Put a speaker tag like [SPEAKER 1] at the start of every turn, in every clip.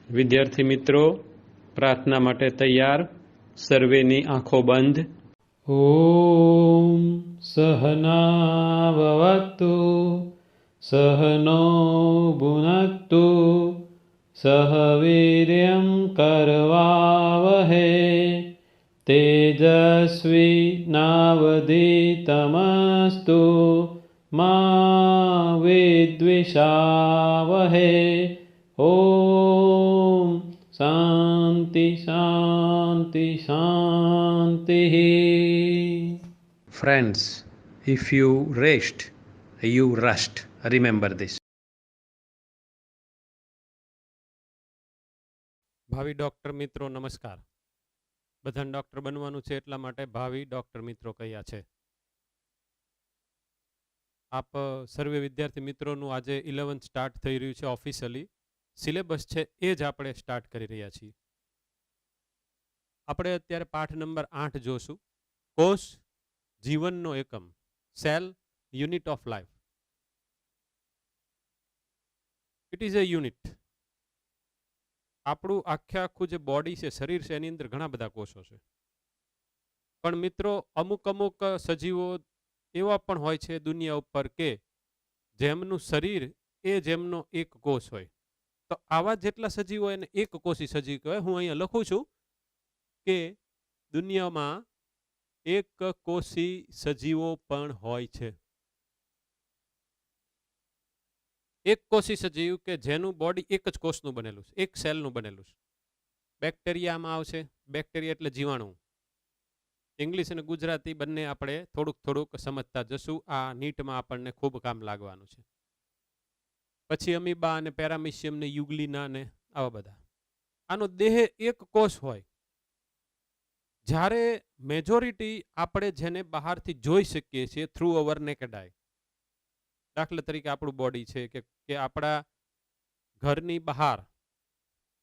[SPEAKER 1] વિદ્યાર્થી મિત્રો, પ્રાર્થના માટે તૈયાર. સર્વેની આંખો બંધ.
[SPEAKER 2] ઓમ સહનાવવતુ સહનો ભુનક્તુ સહ વીર્યં કરવાવહે તેજસ્વી નાવધીતમસ્તુ મા વિદ્વિષાવહે. ઓમ શાંતિ શાંતિ શાંતિ.
[SPEAKER 1] Friends, if you rest, you rust. Remember this.
[SPEAKER 3] ભાવિ ડૉક્ટર મિત્રો નમસ્કાર. બધાને ડૉક્ટર બનવાનું છે એટલા માટે ભાવિ ડૉક્ટર મિત્રો કહ્યા છે. આપ સર્વે વિદ્યાર્થી મિત્રોનું આજે 11th સ્ટાર્ટ થઈ રહ્યું છે. ઓફિશિયલી સિલેબસ છે એ જ આપણે સ્ટાર્ટ કરી રહ્યા છીએ. આપણે અત્યારે પાઠ નંબર 8 જોશું. કોષ જીવનનો એકમ, cell unit of life. It is a unit. આપણું આખું જે બોડી છે, શરીર છે, એની અંદર ઘણા બધા કોષો છે. પણ મિત્રો અમુક સજીવો એવા પણ હોય છે દુનિયા ઉપર કે જેમનું શરીર એ જેમનો એક કોષ હોય. તો આવા જેટલા સજીવો એને એક કોષી સજીવ કહેવાય. હું અહીંયા લખું છું કે દુનિયામાં એક કોષી સજીવો પણ હોય છે. એક કોષી સજીવ કે જેનું બોડી એક જ કોષનું બનેલું છે, એક સેલનું બનેલું છે. બેક્ટેરિયામાં આવશે. બેક્ટેરિયા એટલે જીવાણુ. ઇંગ્લિશ અને ગુજરાતી બંને આપણે થોડુંક સમજતા જશું. આ નીટમાં આપણને ખૂબ કામ લાગવાનું છે. પછી અમીબા અને પેરામિશિયમ ને યુગ્લિના ને આવા બધા. આનો દેહ એક કોષ હોય. જ્યારે મેજોરિટી આપણે જેને બહારથી જોઈ શકીએ છીએ થ્રુ અવર નેકેડ આઈ, દાખલા તરીકે આપણું બોડી છે કે આપણા ઘરની બહાર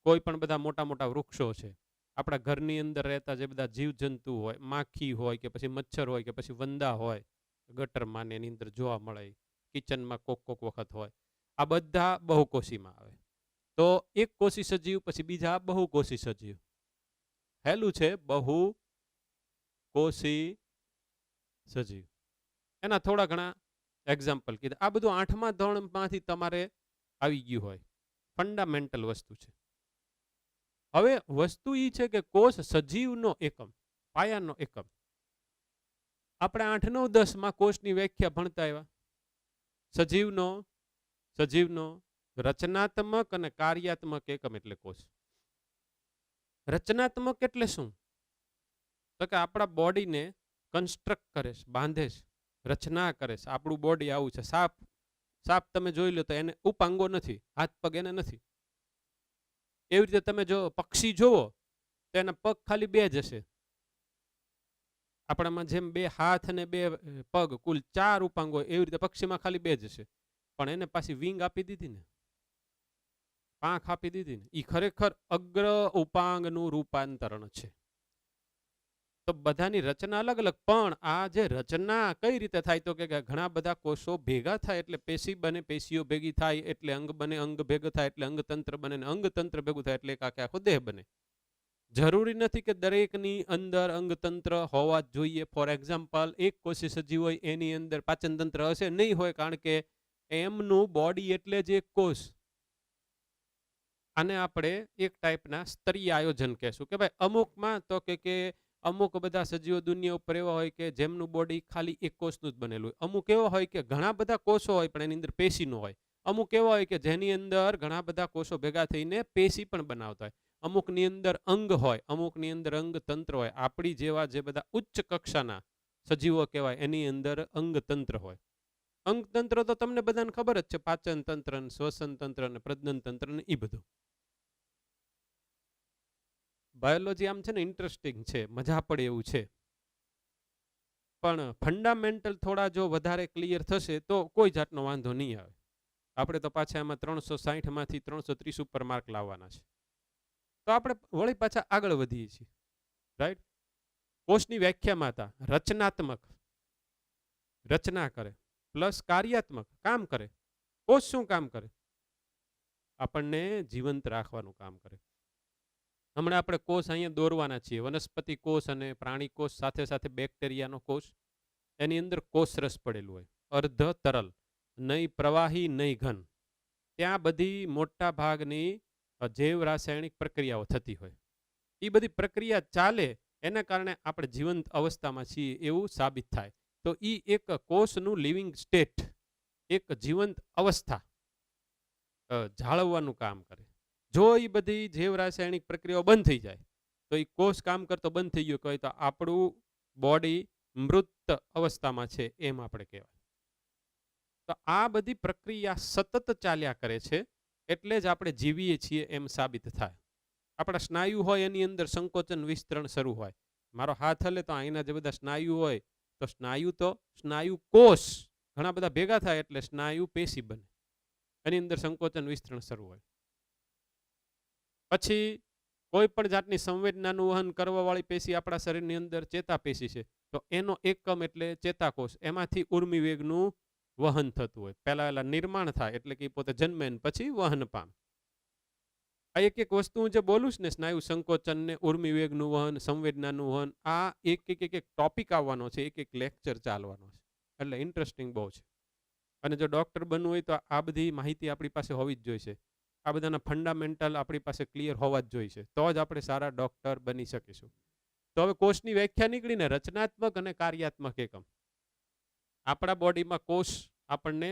[SPEAKER 3] કોઈ પણ બધા મોટા વૃક્ષો છે, આપણા ઘરની અંદર રહેતા જે બધા જીવજંતુ હોય, માખી હોય કે પછી મચ્છર હોય કે પછી વંદા હોય, ગટરમાં ને એની અંદર જોવા મળે, કિચનમાં કોક વખત હોય, આ બધા બહુકોષીમાં આવે. તો એક કોષી સજીવ પછી બીજા બહુકોષી સજીવ. હેલું છે બહુકોષી સજીવ. એના થોડા ઘણા એક્ઝામ્પલ કીધા. આ બધું 8મા ધોરણમાંથી તમારે આવી ગયું હોય. ફંડામેન્ટલ વસ્તુ છે. હવે વસ્તુ એ છે કે કોષ સજીવનો એકમ, પાયાનો એકમ. આપણે 8, 9, 10માં કોષની વ્યાખ્યા ભણતા આવ્યા. સજીવનો રચનાત્મક અને કાર્યાત્મક એકમ એટલે કોષ. રચનાત્મક એટલે શું? તો કે આપણા બોડીને કન્સ્ટ્રક્ટ કરે છે, બાંધે છે, રચના કરે છે. આપણું બોડી આવું છે. સાપ તમે જોઈ લો તો એને ઉપાંગો નથી, હાથ પગ એને નથી. એવી રીતે તમે જો પક્ષી જોવો તો એના પગ ખાલી 2 જ હશે. આપણામાં જેમ 2 હાથ અને 2 પગ, કુલ 4 ઉપાંગો, એવી રીતે પક્ષીમાં ખાલી 2 જ હશે. પણ એને પાછી વિંગ આપી દીધી ને, પાંખ આપી દીધી ને, એ ખરેખર અગ્ર ઉપાંગનું રૂપાંતરણ છે. તો બધાની રચના અલગ અલગ. પણ આ જે રચના કઈ રીતે થાય તો કે ઘણા બધા કોષો ભેગા થાય એટલે પેશી બને, પેશીઓ ભેગી થાય એટલે અંગ બને, અંગ ભેગો થાય એટલે અંગતંત્ર બને, અંગતંત્ર ભેગું થાય એટલે એક આખો દેહ બને. જરૂરી નથી કે દરેકની અંદર અંગતંત્ર હોવા જોઈએ. ફોર એક્ઝામ્પલ, એક કોષી સજીવ હોય એની અંદર પાચન તંત્ર હશે નહીં હોય, કારણ કે એમનું બોડી એટલે જ એક કોષ. આને આપણે એક ટાઈપના સ્તરીય આયોજન કહેશું કે ભાઈ અમુકમાં તો કે અમુક બધા સજીવો દુનિયા ઉપર એવા હોય કે જેમનું બોડી ખાલી એક કોષનું જ બનેલું હોય. અમુક એવા હોય કે ઘણા બધા કોષો હોય પણ એની અંદર પેશી ન હોય. અમુક એવા હોય કે જેની અંદર ઘણા બધા કોષો ભેગા થઈને પેશી પણ બનાવતા હોય. અમુકની અંદર અંગ હોય, અમુકની અંદર અંગતંત્ર હોય. આપણી જેવા જે બધા ઉચ્ચ કક્ષાના સજીવો કહેવાય એની અંદર અંગતંત્ર હોય. અંગતંત્ર તો તમને બધાને ખબર જ છે. પાચન તંત્ર, શ્વસન તંત્ર ને પ્રજનન તંત્ર ને એ બધું. બાયોલોજી આમ છે ને ઇન્ટરેસ્ટિંગ છે, મજા પડે એવું છે. પણ ફંડામેન્ટલ થોડા જો વધારે ક્લિયર થશે તો કોઈ જાતનો વાંધો નહીં આવે. આપણે તો પાછા એમાં 360માંથી 330 ઉપર માર્ક લાવવાના છે. તો આપણે વળી પાછા આગળ વધીએ છીએ. રાઈટ. કોષની વ્યાખ્યામાં હતા રચનાત્મક, રચના કરે, પ્લસ કાર્યાત્મક, કામ કરે. કોષ શું કામ કરે? આપણને જીવંત રાખવાનું કામ કરે. હમણાં આપણે કોષ અહીંયા દોરવાના છીએ, વનસ્પતિ કોષ અને પ્રાણી કોષ સાથે સાથે બેક્ટેરિયાનો કોષ. એની અંદર કોષરસ પડેલું હોય, અર્ધ તરલ, નહીં પ્રવાહી નહીં ઘન. ત્યાં બધી મોટા ભાગની જૈવ રાસાયણિક પ્રક્રિયાઓ થતી હોય. એ બધી પ્રક્રિયા ચાલે એના કારણે આપણે જીવંત અવસ્થામાં છીએ એવું સાબિત થાય. તો એ એક કોષનું લિવિંગ સ્ટેટ, એક જીવંત અવસ્થા જાળવવાનું કામ કરે. જો એ બધી જૈવ રાસાયણિક પ્રક્રિયાઓ બંધ થઈ જાય તો એ કોષ કામ કરતો બંધ થઈ ગયો કહેવાય, તો આપણું બોડી મૃત અવસ્થામાં છે એમ આપણે કહેવાય. તો આ બધી પ્રક્રિયા સતત ચાલ્યા કરે છે એટલે જ આપણે જીવીએ છીએ એમ સાબિત થાય. આપણા સ્નાયુ હોય એની અંદર સંકોચન વિસ્તરણ શરૂ હોય. મારો હાથ હલે તો અહીંના જે બધા સ્નાયુ હોય તો સ્નાયુ કોષ ઘણા બધા ભેગા થાય એટલે સ્નાયુ પેશી બને. એની અંદર સંકોચન વિસ્તરણ શરૂ હોય. પછી કોઈ પણ જાતની સંવેદનાનું વહન કરવા વાળી પેશી આપણા શરીરની અંદર ચેતાપેશી છે, તો એનો એકમ એટલે ચેતાકોષ. એમાંથી ઉર્મિ વેગનું વહન થતું હોય. પહેલા નિર્માણ થાય એટલે કે પોતે જન્મે પછી વહન પામે. આ એક એક વસ્તુ હું જે બોલું છું ને, સ્નાયુ સંકોચન ને ઉર્મિ વેગનું વહન, સંવેદનાનું વહન, આ એક ટોપિક આવવાનો છે, એક લેક્ચર ચાલવાનો છે. એટલે ઇન્ટરેસ્ટિંગ બહુ છે. અને જો ડૉક્ટર બનવું હોય તો આ બધી માહિતી આપણી પાસે હોવી જ જોઈશે. આ બધાના ફંડામેન્ટલ આપણી પાસે ક્લિયર હોવા જ જોઈશે, તો જ આપણે સારા ડૉક્ટર બની શકીશું. તો હવે કોષની વ્યાખ્યા નીકળીને રચનાત્મક અને કાર્યાત્મક એકમ. આપણા બોડીમાં કોષ આપણને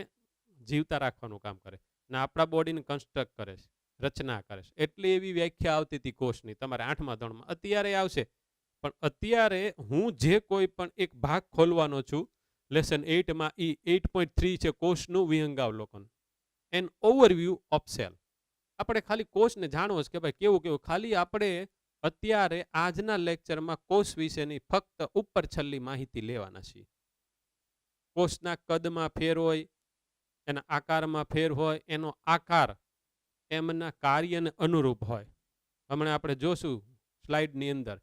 [SPEAKER 3] જીવતા રાખવાનું કામ કરે ને આપણા બોડીને કન્સ્ટ્રક્ટ કરે છે, રચના કરે છે. એટલી એવી વ્યાખ્યા આવતી હતી કોષની તમારે 8મા ધોરણમાં. અત્યારે આવશે, પણ અત્યારે હું જે કોઈ પણ એક ભાગ ખોલવાનો છું લેસન 8માં, એ 8.3 છે કોષનું વિહંગાવલોકન, એન ઓવરવ્યૂ ઓફ સેલ. આપણે ખાલી કોષને જાણવો છે કે ભાઈ કેવું કેવું. ખાલી આપણે અત્યારે આજના લેક્ચરમાં કોષ વિશેની ફક્ત ઉપર છલ્લી માહિતી લેવાના છીએ. કોષના કદમાં ફેર હોય, એના આકારમાં ફેર હોય, એનો આકાર એમના કાર્યને અનુરૂપ હોય. હમણાં આપણે જોશું સ્લાઇડની અંદર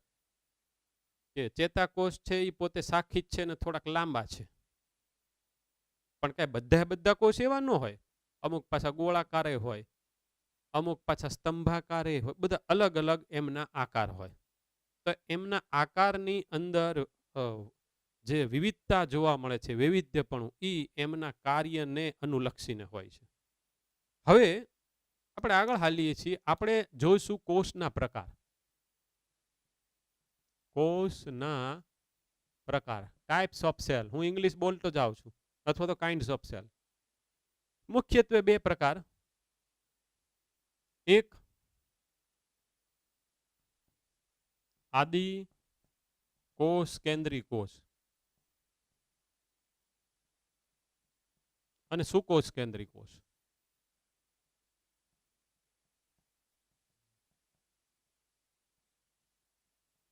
[SPEAKER 3] કે ચેતાકોષ છે એ પોતે શાખિત છે ને થોડાક લાંબા છે, પણ કઈ બધા કોષ એવા ન હોય. અમુક પાછા ગોળાકારે હોય, અમુક પાછા સ્તંભાકારે હોય, બધા અલગ અલગ એમના આકાર હોય. તો એમના આકારની અંદર જે વિવિધતા જોવા મળે છે, વૈવિધ્યપણું, એ એમના કાર્યને અનુલક્ષીને હોય છે. હવે આપણે આગળ હાલીએ છીએ. આપણે જોઈશું કોષના પ્રકાર. કોષના પ્રકાર, ટાઈપ્સ ઓફ સેલ. હું ઇંગ્લિશ બોલતો જાઉં છું, અથવા તો કાઇન્ડ્સ ઓફ સેલ. મુખ્યત્વે 2 પ્રકાર. એક આદિ કોષ કેન્દ્રી કોષ અને સુકોષ કેન્દ્રી કોષ.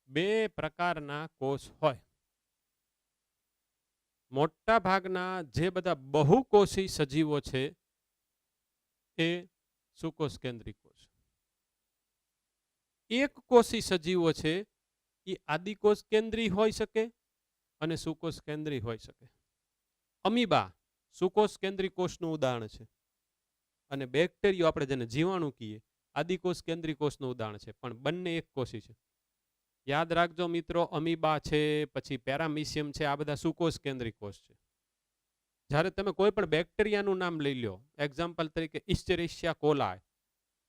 [SPEAKER 3] બે પ્રકારના કોષ હોય. મોટા ભાગના જે બધા બહુકોષી સજીવો છે એ સુકોષ કેન્દ્રી કોષ. એક કોષી સજીવો છે એ આદિકોષ કેન્દ્રી હોઈ શકે અને સુકોષ કેન્દ્રી હોઈ શકે. અમીબા સુકોષ કેન્દ્રી કોષનું ઉદાહરણ છે, અને બેક્ટેરિયો આપણે જેને જીવાણુ કહીએ આદિકોષ કેન્દ્રી કોષનું ઉદાહરણ છે, પણ બંને એક કોષી છે. યાદ રાખજો મિત્રો, અમીબા છે, પછી પેરામીશિયમ છે, આ બધા સુકોષ કેન્દ્રી કોષ છે. જ્યારે તમે કોઈ પણ બેક્ટેરિયાનું નામ લઈ લો, એક્ઝામ્પલ તરીકે ઇસ્ચેરિશિયા કોલાય,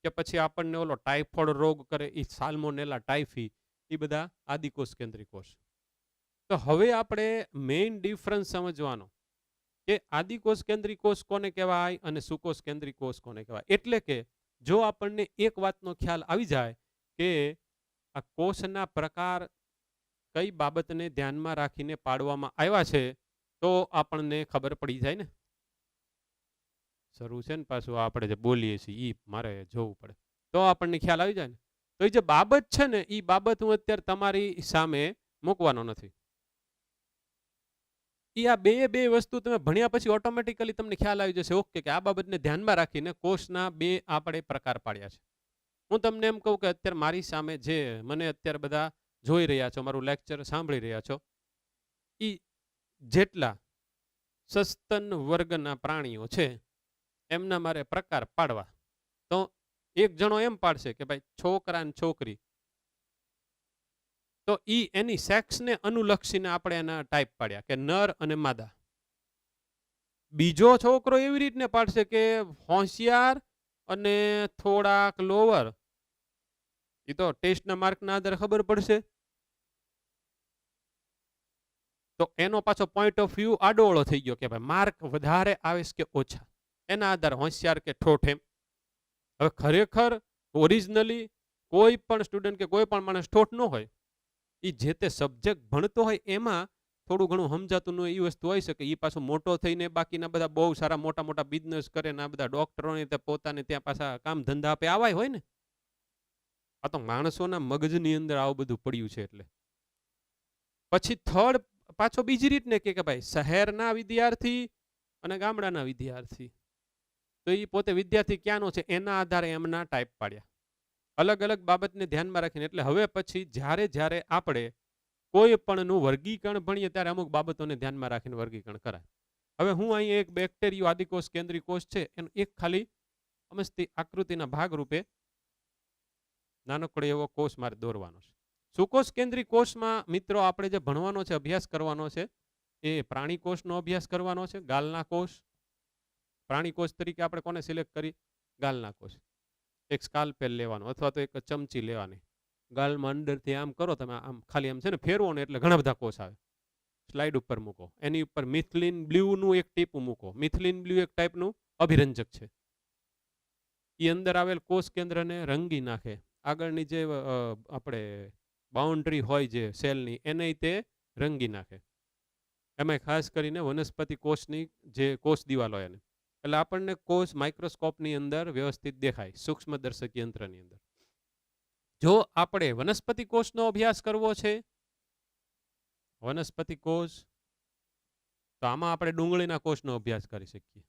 [SPEAKER 3] કે પછી આપણને ઓલો ટાઇફોઇડ રોગ કરે એ સાલ્મોનેલા ટાઇફી, એ બધા આદિકોષ કેન્દ્રી કોષ. તો હવે આપણે મેઇન ડિફરન્સ સમજવાનો કે આદિકોષ કેન્દ્રી કોષ કોને કહેવાય અને સુકોષ કેન્દ્રી કોષ કોને કહેવાય. એટલે કે જો આપણને એક વાતનો ખ્યાલ આવી જાય કે આ કોષના પ્રકાર કઈ બાબતને ધ્યાનમાં રાખીને પાડવામાં આવ્યા છે, તો આપણને ખબર પડી જાય ને. શરૂ છે ને પાછું આપણે જે બોલીએ છીએ એ મારે જોવું પડે, તો આપણને ખ્યાલ આવી જાય ને. તો એ જે બાબત છે ને, એ બાબત હું અત્યારે તમારી સામે મૂકવાનો નથી. એ આ બે વસ્તુ તમે ભણ્યા પછી ઓટોમેટિકલી તમને ખ્યાલ આવી જશે, ઓકે, કે આ બાબતને ધ્યાનમાં રાખીને કોષના 2 આપણે પ્રકાર પાડ્યા છે. હું તમને એમ કહું કે અત્યારે મારી સામે જે મને અત્યારે બધા જોઈ રહ્યા છો, મારું લેક્ચર સાંભળી રહ્યા છો, એ જેટલા સસ્તન વર્ગના પ્રાણીઓ છે એમના મારે પ્રકાર પાડવા. તો એક જણો એમ પાડશે કે ભાઈ છોકરા ને છોકરી, તો ઈ એની સેક્સને અનુલક્ષીને આપણે એના ટાઈપ પાડ્યા કે નર અને માદા. બીજો છોકરો એવી રીતને પાડશે કે હોશિયાર અને થોડાક લોવર. એ તો ટેસ્ટના માર્કના આધારે ખબર પડશે. તો એનો પાછો પોઈન્ટ ઓફ વ્યૂ આડોળો થઈ ગયો કે ભાઈ માર્ક વધારે આવે કે ઓછા, એના આધારે હોશિયાર કે ઠોઠ એમ. હવે ખરેખર ઓરિજિનલી કોઈ પણ સ્ટુડન્ટ કે કોઈ પણ માણસ ઠોઠ ન હોય, એ જે તે સબ્જેક્ટ ભણતો હોય એમાં થોડું ઘણું સમજાતું ન હોય એ વસ્તુ હોઈ શકે. એ પાછો મોટો થઈને બાકીના બધા બહુ સારા મોટા મોટા બિઝનેસ કરે ને આ બધા ડોક્ટરોને પોતાને ત્યાં પાછા કામ ધંધા આપે આવાય હોય ને. આ તો માણસોના મગજની અંદર આવું બધું પડ્યું છે. એટલે પછી થર્ડ પાછો બીજી રીતને કે ભાઈ શહેરના વિદ્યાર્થી અને ગામડાના વિદ્યાર્થી, તો એ પોતે વિદ્યાર્થી ક્યાંનો છે એના આધારે એમના ટાઈપ પાડ્યા, અલગ અલગ બાબતને ધ્યાનમાં રાખીને. એટલે હવે પછી જ્યારે આપણે કોઈ પણનું વર્ગીકરણ ભણીએ ત્યારે અમુક બાબતોને ધ્યાનમાં રાખીને વર્ગીકરણ કરાય. હવે હું અહીં એક બેક્ટેરિયો આદિકોષ કેન્દ્રીય કોષ છે એનો એક ખાલી અમસ્તી આકૃતિના ભાગરૂપે નાનકડો એવો કોષ મારે દોરવાનો છે. સુકોષ કેન્દ્રીય કોષમાં મિત્રો આપણે જે ભણવાનો છે, અભ્યાસ કરવાનો છે, એ પ્રાણી કોષનો અભ્યાસ કરવાનો છે. ગાલના કોષ, પ્રાણી કોષ તરીકે આપણે કોને સિલેક્ટ કરી? ગાલના કોષ. એક સ્કાલપેલ લેવાનો અથવા તો એક ચમચી લેવાની, ગાલમાં અંદરથી આમ કરો તમે, આમ ખાલી આમ છે ને ફેરવો ને એટલે ઘણા બધા કોષ આવે. સ્લાઇડ ઉપર મૂકો, એની ઉપર મિથિલિન બ્લ્યુનું એક ટીપું મૂકો. મિથિલિન બ્લ્યુ એક ટાઈપનું અભિરંજક છે. એ અંદર આવેલ કોષ કેન્દ્રને રંગી નાખે. આગળની જે આપણે બાઉન્ડ્રી હોય જે સેલની એને તે રંગી નાખે. એમાં ખાસ કરીને વનસ્પતિ કોષની જે કોષ દિવાલ હોય એને, એટલે આપણને કોષ માઇક્રોસ્કોપની અંદર વ્યવસ્થિત દેખાય, સૂક્ષ્મદર્શક યંત્રની અંદર. જો આપણે વનસ્પતિ કોષનો અભ્યાસ કરવો છે, વનસ્પતિ કોષ, તો આમાં આપણે ડુંગળીના કોષનો અભ્યાસ કરી શકીએ.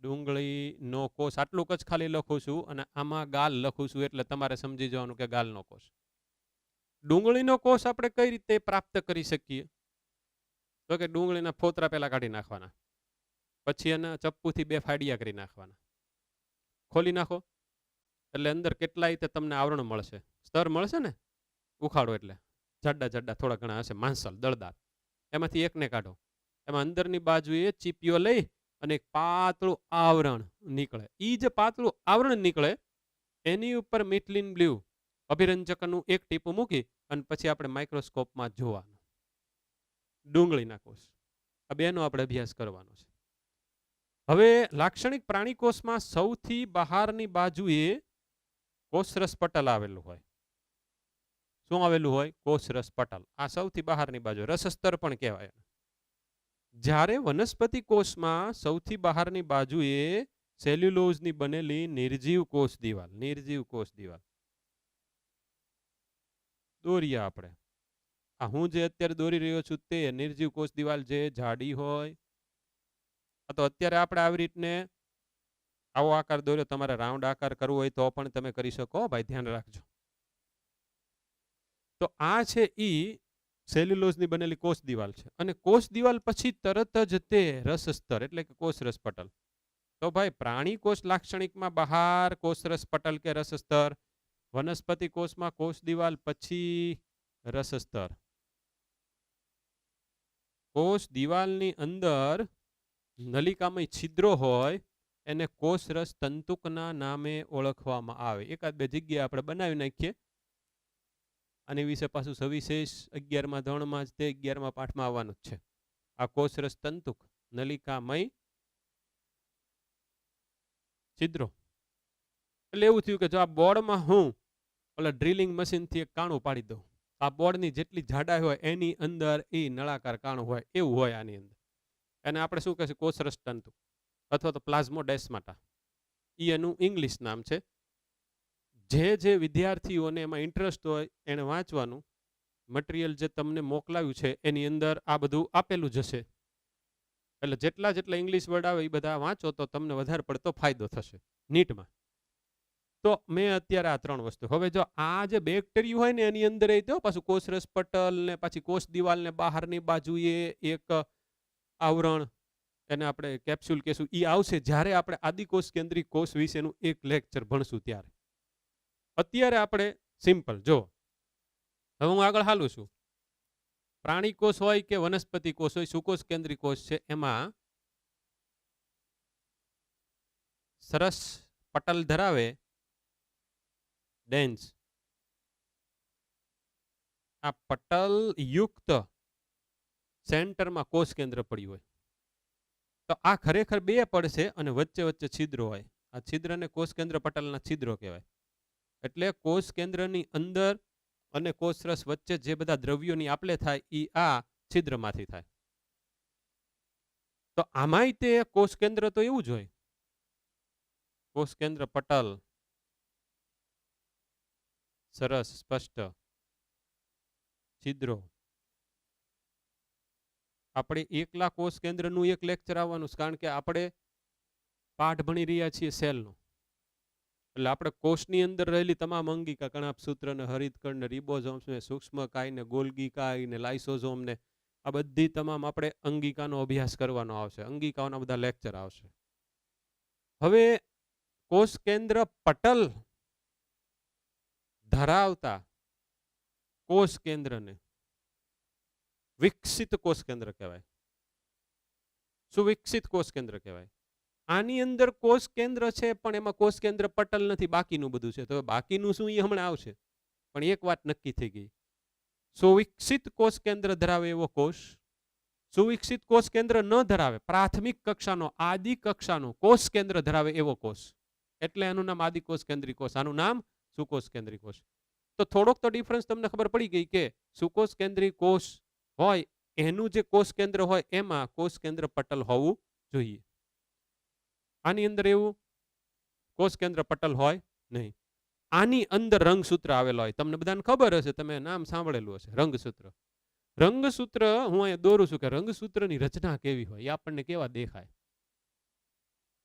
[SPEAKER 3] ડુંગળીનો કોષ આટલું જ ખાલી લખું છું અને આમાં ગાલ લખું છું, એટલે તમારે સમજી જવાનું કે ગાલનો કોષ. ડુંગળીનો કોષ આપણે કઈ રીતે પ્રાપ્ત કરી શકીએ? તો કે ડુંગળીના ફોતરા પહેલા કાઢી નાખવાના, પછી એના ચપ્પુથી 2 ફાડિયા કરી નાખવાના, ખોલી નાખો એટલે અંદર કેટલાય તે તમને આવરણ મળશે, સ્તર મળશે ને. ઉખાડો એટલે જાડા જાડા થોડા ઘણા હશે માંસલ દળદાર, એમાંથી એકને કાઢો. એમાં અંદરની બાજુએ ચીપીઓ લઈ અને એક પાતળું આવરણ નીકળે. એ જે પાતળું આવરણ નીકળે એની ઉપર મિથિલિન બ્લ્યુ અભિરંજકનું એક ટીપું મૂકી અને પછી આપણે માઇક્રોસ્કોપમાં જોવાનું ડુંગળીના કોષ. આ બેનો આપણે અભ્યાસ કરવાનો છે. હવે લાક્ષણિક પ્રાણી કોષમાં સૌથી બહારની બાજુએ કોષરસ પટલ આવેલું હોય. શું આવેલું હોય? કોષરસ પટલ. આ સૌથી બહારની બાજુ રસસ્તર પણ કહેવાય. જ્યારે વનસ્પતિ કોષમાં સૌથી બહારની બાજુએ સેલ્યુલોઝની બનેલી નિર્જીવ કોષ દિવાલ, નિર્જીવ કોષ દિવાલ દોરીએ આપણે. આ હું જે અત્યારે દોરી રહ્યો છું તે નિર્જીવ કોષ દિવાલ જે જાડી હોય. તો અત્યારે આપણે આવી રીતને આવો આકાર દોર્યો. તમારે રાઉન્ડ આકાર કરવો હોય તો પણ તમે કરી શકો ભાઈ, ધ્યાન રાખજો. તો આ છે ઈ સેલ્યુલોઝની બનેલી કોષ દિવાલ છે. અને કોષ દિવાલ પછી તરત જ તે રસસ્તર એટલે કે કોષરસ પટલ. તો ભાઈ પ્રાણી કોષ લાક્ષણિકમાં બહાર કોષરસ પટલ કે રસસ્તર, વનસ્પતિ કોષમાં કોષ દિવાલ પછી રસસ્તર. કોષ દિવાલની અંદર નલિકામય છિદ્રો હોય એને કોષરસ તંતુકના નામે ઓળખવામાં આવે. એકાદ બે જગ્યાએ આપણે બનાવી નાખીએ. આની વિશે પાછું સવિશેષ 11મા ધોરણમાં જ તે 11મા પાઠમાં આવવાનું જ છે. આ કોષરસ તંતુક નલિકામય છિદ્રો. એટલે એવું થયું કે જો આ બોર્ડમાં હું ઓલા ડ્રિલિંગ મશીનથી એક કાણું પાડી દઉં, આ બોર્ડની જેટલી જાડાઈ હોય એની અંદર એ નળાકાર કાણું હોય એવું હોય આની અંદર. એને આપણે શું કહેશું? કોષરસ તંતુ અથવા તો પ્લાઝ્મોડેસ્માટા. એ એનું ઇંગ્લિશ નામ છે. જે વિદ્યાર્થીઓને એમાં ઇન્ટરેસ્ટ હોય એને વાંચવાનું. મટીરિયલ જે તમને મોકલાવ્યું છે એની અંદર આ બધું આપેલું જ હશે. એટલે જેટલા ઇંગ્લિશ વર્ડ આવે એ બધા વાંચો તો તમને વધારે પડતો ફાયદો થશે નીટમાં. તો મેં અત્યારે આ 3 વસ્તુ. હવે જો આ જે બેક્ટેરિયા હોય ને એની અંદર તો પાછું કોષરસ પટલ ને પછી કોષ દિવાલ ને બહારની બાજુએ એક આવરણ, એને આપણે કેપ્સ્યુલ કહેશું. એ આવશે જ્યારે આપણે આદિકોષ કેન્દ્રિક કોષ વિશેનું એક લેક્ચર ભણશું ત્યારે. અત્યારે આપણે સિમ્પલ જો હવે હું આગળ હાલું છું. પ્રાણી કોષ હોય કે વનસ્પતિ કોષ હોય, સુકોષ કેન્દ્રિક કોષ છે, એમાં સરસ પટલ ધરાવે, ડેન્સ. આ પટલ યુક્ત સેન્ટરમાં કોષ કેન્દ્ર પડ્યું હોય તો આ ખરેખર બે પડશે અને વચ્ચે વચ્ચે છિદ્રો હોય. આ છિદ્રને કોષ કેન્દ્ર પટલના છિદ્રો કહેવાય. એટલે કોષ કેન્દ્રની અંદર અને કોષરસ વચ્ચે જે બધા દ્રવ્યોની આપલે થાય એ આ છિદ્રમાંથી થાય. તો આમાંય તે કોષ કેન્દ્ર તો એવું જ હોય. કોષ કેન્દ્ર પટલ સરસ સ્પષ્ટ, છિદ્રો. આપણે એકલા કોષ કેન્દ્રનું એક લેક્ચર આવવાનું છે, કારણ કે આપણે પાઠ ભણી રહ્યા છીએ સેલનો. એટલે આપણે કોષની અંદર રહેલી તમામ અંગિકા, કણાભસૂત્ર ને હરિતકણ ને રિબોઝોમ્સ ને સૂક્ષ્મકાય ને ગોલ્ગીકાય ને લાઇસોઝોમ ને આ બધી તમામ આપણે અંગિકાનો અભ્યાસ કરવાનો આવશે. અંગિકાઓના બધા લેક્ચર આવશે. હવે કોષ કેન્દ્ર પટલ ધરાવતા કોષ કેન્દ્રને વિકસિત કોષ કેન્દ્ર કહેવાય. સુવિકસિત કોષ કેન્દ્ર કહેવાય. આની અંદર કોષ કેન્દ્ર છે પણ એમાં કોષ કેન્દ્ર પટલ નથી, બાકીનું બધું છે. તો બાકીનું શું એ હમણાં આવશે, પણ એક વાત નક્કી થઈ ગઈ. સુવિકસિત કોષ કેન્દ્ર ધરાવે એવો કોષ, સુવિકસિત કોષ કેન્દ્ર ન ધરાવે, પ્રાથમિક કક્ષાનો આદિ કક્ષાનો કોષ કેન્દ્ર ધરાવે એવો કોષ, એટલે એનું નામ આદિકોષ કેન્દ્રિક કોષ, આનું નામ સુકોષ કેન્દ્રિક કોષ. તો થોડોક તો ડિફરન્સ તમને ખબર પડી ગઈ કે સુકોષ કેન્દ્રિક કોષ હોય એનું જે કોષ કેન્દ્ર હોય એમાં કોષ કેન્દ્ર પટલ હોવું જોઈએ. આની અંદર એવું કોષ કેન્દ્ર પટલ હોય નહીં. આની અંદર રંગસૂત્ર આવેલો હોય. તમને બધાને ખબર હશે, તમે નામ સાંભળેલું હશે, રંગસૂત્ર. રંગસૂત્ર હું અહીંયા દોરું છું કે રંગસૂત્રની રચના કેવી હોય, એ આપણને કેવા દેખાય.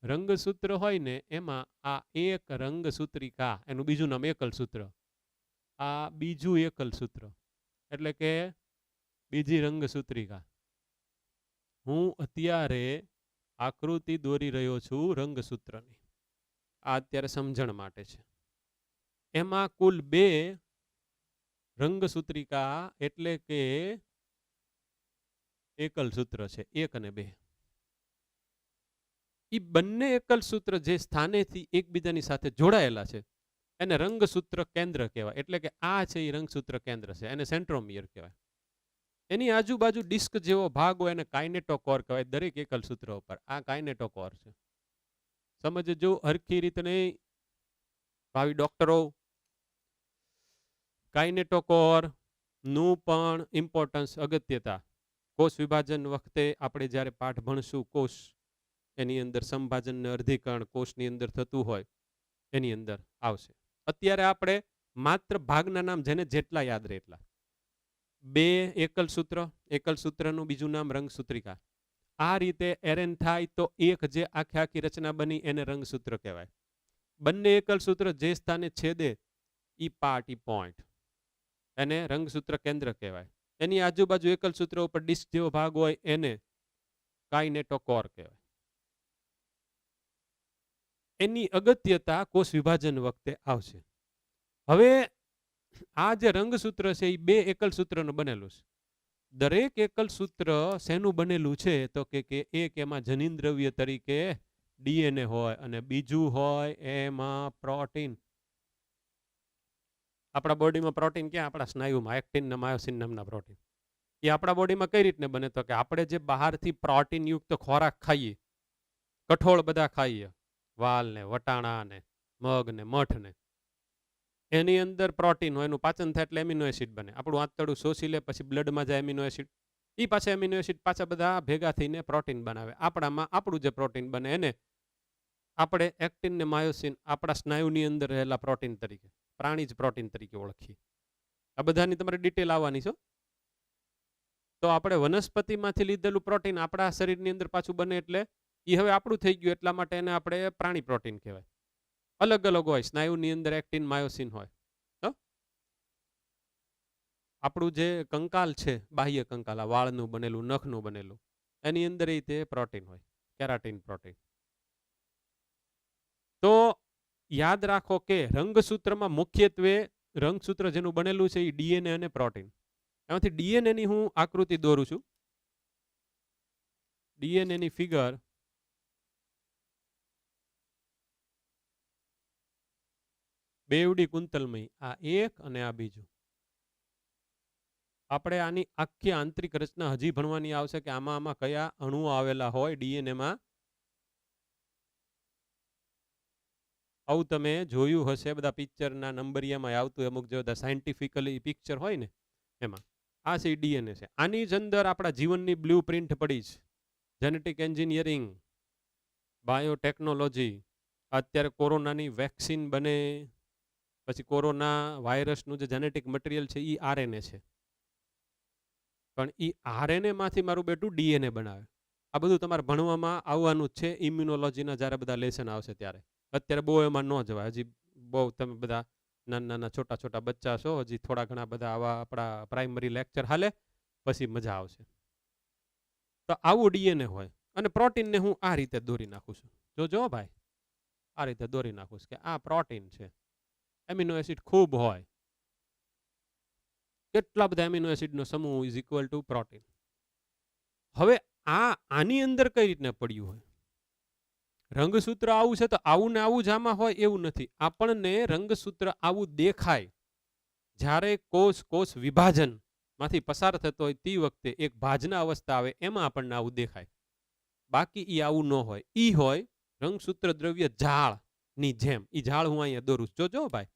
[SPEAKER 3] રંગસૂત્ર હોય ને એમાં આ એક રંગસૂત્રિકા, એનું બીજું નામ એકલ સૂત્ર. આ બીજું એકલ સૂત્ર એટલે કે બીજી રંગસૂત્રિકા. હું અત્યારે આકૃતિ દોરી રહ્યો છું રંગસૂત્રની. આ અત્યારે સમજણ માટે છે. એમાં કુલ 2 રંગસૂત્રિકા એટલે કે એકલ સૂત્ર છે, 1 અને 2. એ બંને એકલ સૂત્ર જે સ્થાનેથી એકબીજાની સાથે જોડાયેલા છે એને રંગસૂત્ર કેન્દ્ર કહેવાય. એટલે કે આ છે એ રંગસૂત્ર કેન્દ્ર છે, એને સેન્ટ્રોમિયર કહેવાય. એની આજુબાજુ ડિસ્ક જેવો ભાગ હોય એને કાઇનેટોકોર કહેવાય. દરેક એકલ સૂત્ર ઉપર આ કાઇનેટોકોર છે. સમજજો હરખી રીતે નહીં ભાવિ ડોક્ટરો. કાઇનેટોકોર નું પણ ઇમ્પોર્ટન્સ, અગત્યતા કોષ વિભાજન વખતે આપણે જ્યારે પાઠ ભણશું, કોષ એની અંદર સંભાજન ને અર્ધીકરણ કોષની અંદર થતું હોય એની અંદર આવશે. અત્યારે આપણે માત્ર ભાગના નામ જેને જેટલા યાદ રહે એટલા. 2 એકલ સૂત્ર, એકલ સૂત્રનું બીજું નામ રંગસૂત્રિકા. આ રીતે એરેન થાય તો એક જે આખી રચના બની એને રંગસૂત્ર કહેવાય. બંને એકલ સૂત્ર જે સ્થાને છેદે ઈ પાર્ટ, ઈ પોઈન્ટ, એને રંગસૂત્ર કેન્દ્ર કહેવાય. એની આજુબાજુ એકલ સૂત્ર ઉપર ડિસ્ક જેવો ભાગ હોય એને કાઇનેટોકોર કહેવાય. એની અગત્યતા કોષ વિભાજન વખતે આવશે. હવે આ જે રંગસૂત્ર છે એ 2 એકલ સૂત્રનું બનેલું છે. દરેક એકલ સૂત્ર શેનું બનેલું છે તો કે એક એમાં જનીન દ્રવ્ય તરીકે ડીએનએ હોય અને બીજું હોય એમાં પ્રોટીન. આપણા બોડીમાં પ્રોટીન ક્યાં? આપણા સ્નાયુમાં એક્ટિન ને માયોસિન નામના પ્રોટીન. એ આપણા બોડીમાં કઈ રીતને બને તો કે આપણે જે બહારથી પ્રોટીન યુક્ત ખોરાક ખાઈએ, કઠોળ બધા ખાઈએ, વાલ ને વટાણા ને મગ ને મઠ ને, એની અંદર પ્રોટીન હોય, એનું પાચન થાય એટલે એમિનો એસિડ બને. આપણું આંતરડું શોષી લે, પછી બ્લડમાં જાય એમિનો એસિડ. એ પાછા એમિનો એસિડ પાછા બધા ભેગા થઈને પ્રોટીન બનાવે. આપણામાં આપણું જે પ્રોટીન બને એને આપણે એક્ટિન ને માયોસિન આપણા સ્નાયુની અંદર રહેલા પ્રોટીન તરીકે, પ્રાણીજ પ્રોટીન તરીકે ઓળખીએ. આ બધાની તમારે ડિટેલ આવવાની છે. તો આપણે વનસ્પતિમાંથી લીધેલું પ્રોટીન આપણા શરીરની અંદર પાછું બને એટલે એ હવે આપણું થઈ ગયું, એટલા માટે એને આપણે પ્રાણી પ્રોટીન કહેવાય. અલગ અલગ હોય, સ્નાયુની અંદર એક્ટિન માયોસિન હોય. આપણું જે કંકાલ છે, બાહ્ય કંકાલ, આ વાળનું બનેલું, નખનું બનેલું, એની અંદર તે પ્રોટીન હોય. Keratin protein. તો યાદ રાખો કે રંગસૂત્રમાં મુખ્યત્વે રંગસૂત્ર જેનું બનેલું છે એ ડીએનએ અને પ્રોટીન. એમાંથી ડીએનએ ની હું આકૃતિ દોરું છું. ડીએનએ ની ફિગર બેવડી કુંતલમય, આ એક અને આ બીજું. આપણે આની આખી આંતરિક રચના હજી ભણવાની આવશે કે આમાં કયા અણુઓ આવેલા હોય ડીએનએમાં. આવું તમે જોયું હશે બધા પિક્ચરના નંબરિયામાં આવતું અમુક જે બધા સાયન્ટિફિકલી પિક્ચર હોય ને એમાં. આ છે ડીએનએ છે. આની જ અંદર આપણા જીવનની બ્લુ પ્રિન્ટ પડી છે. જેનેટિક એન્જિનિયરિંગ, બાયોટેકનોલોજી, અત્યારે કોરોનાની વેક્સિન બને, પછી કોરોના વાયરસનું જે જેનેટિક મટીરિયલ છે એ આરએનએ છે. પણ એ આરએનએ માંથી મારું બેટું ડીએનએ બનાવે. આ બધું તમારે ભણવામાં આવવાનું જ છે ઇમ્યુનોલોજીના જ્યારે બધા લેસન આવશે ત્યારે. અત્યારે બહુ એમાં ન જવાય. હજી બહુ તમે બધા નાના નાના છોટા છોટા બચ્ચા છો, હજી થોડા ઘણા બધા આવા આપણા પ્રાઇમરી લેક્ચર હાલે પછી મજા આવશે. તો આવું ડીએનએ હોય. અને પ્રોટીનને હું આ રીતે દોરી નાખું છું. જોજો ભાઈ, આ રીતે દોરી નાખું છું કે આ પ્રોટીન છે. એમિનો એસિડ ખૂબ હોય, કેટલા બધા એમિનો એસિડનો સમૂહ ઇઝ ઇક્વલ ટુ પ્રોટીન. હવે આની અંદર કઈ રીતના પડ્યું હોય? રંગસૂત્ર આવું છે તો આવું ને આવું જ આમાં હોય એવું નથી. આપણને રંગસૂત્ર આવું દેખાય જ્યારે કોષ વિભાજન માંથી પસાર થતો હોય તે વખતે એક ભાજના અવસ્થા આવે એમાં આપણને આવું દેખાય. બાકી ઈ આવું ન હોય. ઈ હોય રંગસૂત્ર દ્રવ્ય ઝાડ ની જેમ. ઈ ઝાડ હું અહીંયા દોરું છું. જોજો ભાઈ,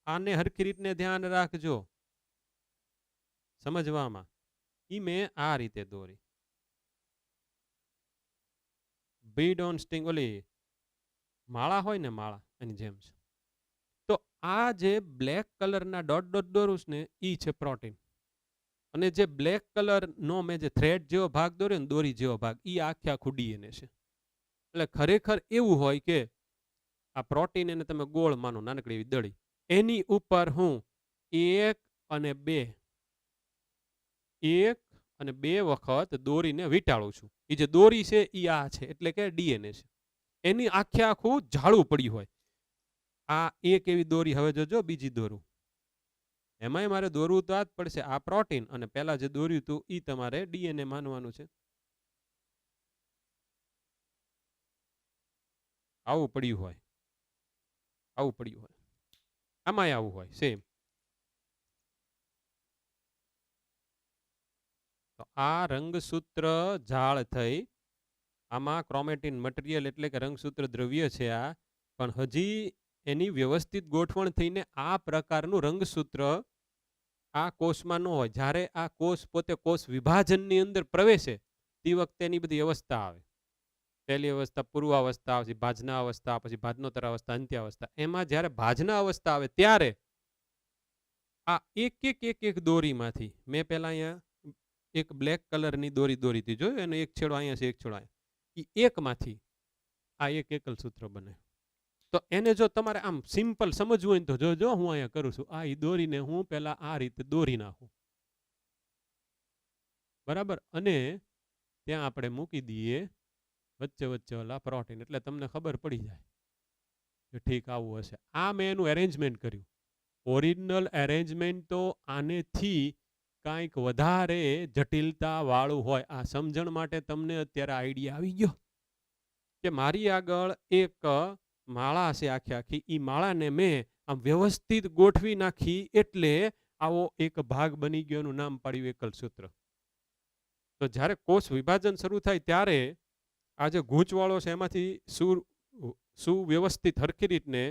[SPEAKER 3] આને હરખી રીતને ધ્યાન રાખજો સમજવામાં. ઈ મેં આ રીતે દોરી. બીડ ઓન સ્ટિંગ, ઓલી માળા હોય ને માળા એની જેમ છે. તો આ જે બ્લેક કલરના ડોટ ડોટ દોરું ને ઈ છે પ્રોટીન. અને જે બ્લેક કલર નો મેં જે થ્રેડ જેવો ભાગ દોર્યો ને, દોરી જેવો ભાગ, ઈ આખે આખું ડીએનએ છે. એટલે ખરેખર એવું હોય કે આ પ્રોટીન એને તમે ગોળ માનો, નાનકડી એવી દળી, એની ઉપર હું 1 અને 2 વખત દોરીને વીંટાળું છું. એ જે દોરી છે એ આ છે, એટલે કે ડીએનએ છે. એની આખે આખું ઝાડું પડ્યું હોય. આ એક એવી દોરી. હવે જોજો બીજી દોરું. એમાંય મારે દોરવું તો આ જ પડશે. આ પ્રોટીન અને પહેલા જે દોર્યું હતું એ તમારે ડીએનએ માનવાનું છે. આવું પડ્યું હોય, આવું પડ્યું હોય, આમાંય આવું હોય સેમ. તો આ રંગસૂત્ર ઝાડ થઈ. આમાં ક્રોમેટિન મટીરિયલ એટલે કે રંગસૂત્ર દ્રવ્ય છે આ. પણ હજી એની વ્યવસ્થિત ગોઠવણ થઈને આ પ્રકારનું રંગસૂત્ર આ કોષમાં ન હોય. જ્યારે આ કોષ પોતે કોષ વિભાજનની અંદર પ્રવેશે તે વખતે એની બધી અવસ્થા આવે. પહેલી અવસ્થા પૂર્વાવસ્થા, પછી ભાજના અવસ્થા, પછી ભાજનોત્તર અવસ્થા, અંત્યાવસ્થા. એમાં જ્યારે ભાજના અવસ્થા આવે ત્યારે આ એક દોરીમાંથી મેં પહેલા અહીંયા એક બ્લેક કલરની દોરી દોરીથી જોયું, એનો એક છેડો અહીંયા છે, એક છેડો અહીંયા. એ એકમાંથી આ એક એકલ સૂત્ર બને. તો એને જો તમારે આમ સિમ્પલ સમજવું હોય તો જોજો હું અહીંયા કરું છું. આ દોરીને હું પહેલા આ રીતે દોરી નાખું, બરાબર. અને ત્યાં આપણે મૂકી દઈએ વચ્ચે વચ્ચે ઓલા પ્રોટીન. એટલે તમને ખબર પડી જાય કે ઠીક આવું હશે. આ મેં એનું એરેન્જમેન્ટ કર્યું. ઓરિજિનલ એરેન્જમેન્ટ તો આનેથી કાંઈક વધારે જટિલતા વાળું હોય. આ સમજણ માટે તમને અત્યારે આઈડિયા આવી ગયો કે મારી આગળ એક માળા છે આખી આખી. એ માળાને મેં આમ વ્યવસ્થિત ગોઠવી નાખી એટલે આવો એક ભાગ બની ગયો. એનું નામ પાડ્યું એકલ સૂત્ર. તો જ્યારે કોષ વિભાજન શરૂ થાય ત્યારે આ જે ગૂંચવાળો છે એમાંથી સુવ્યવસ્થિત હરખી રીતને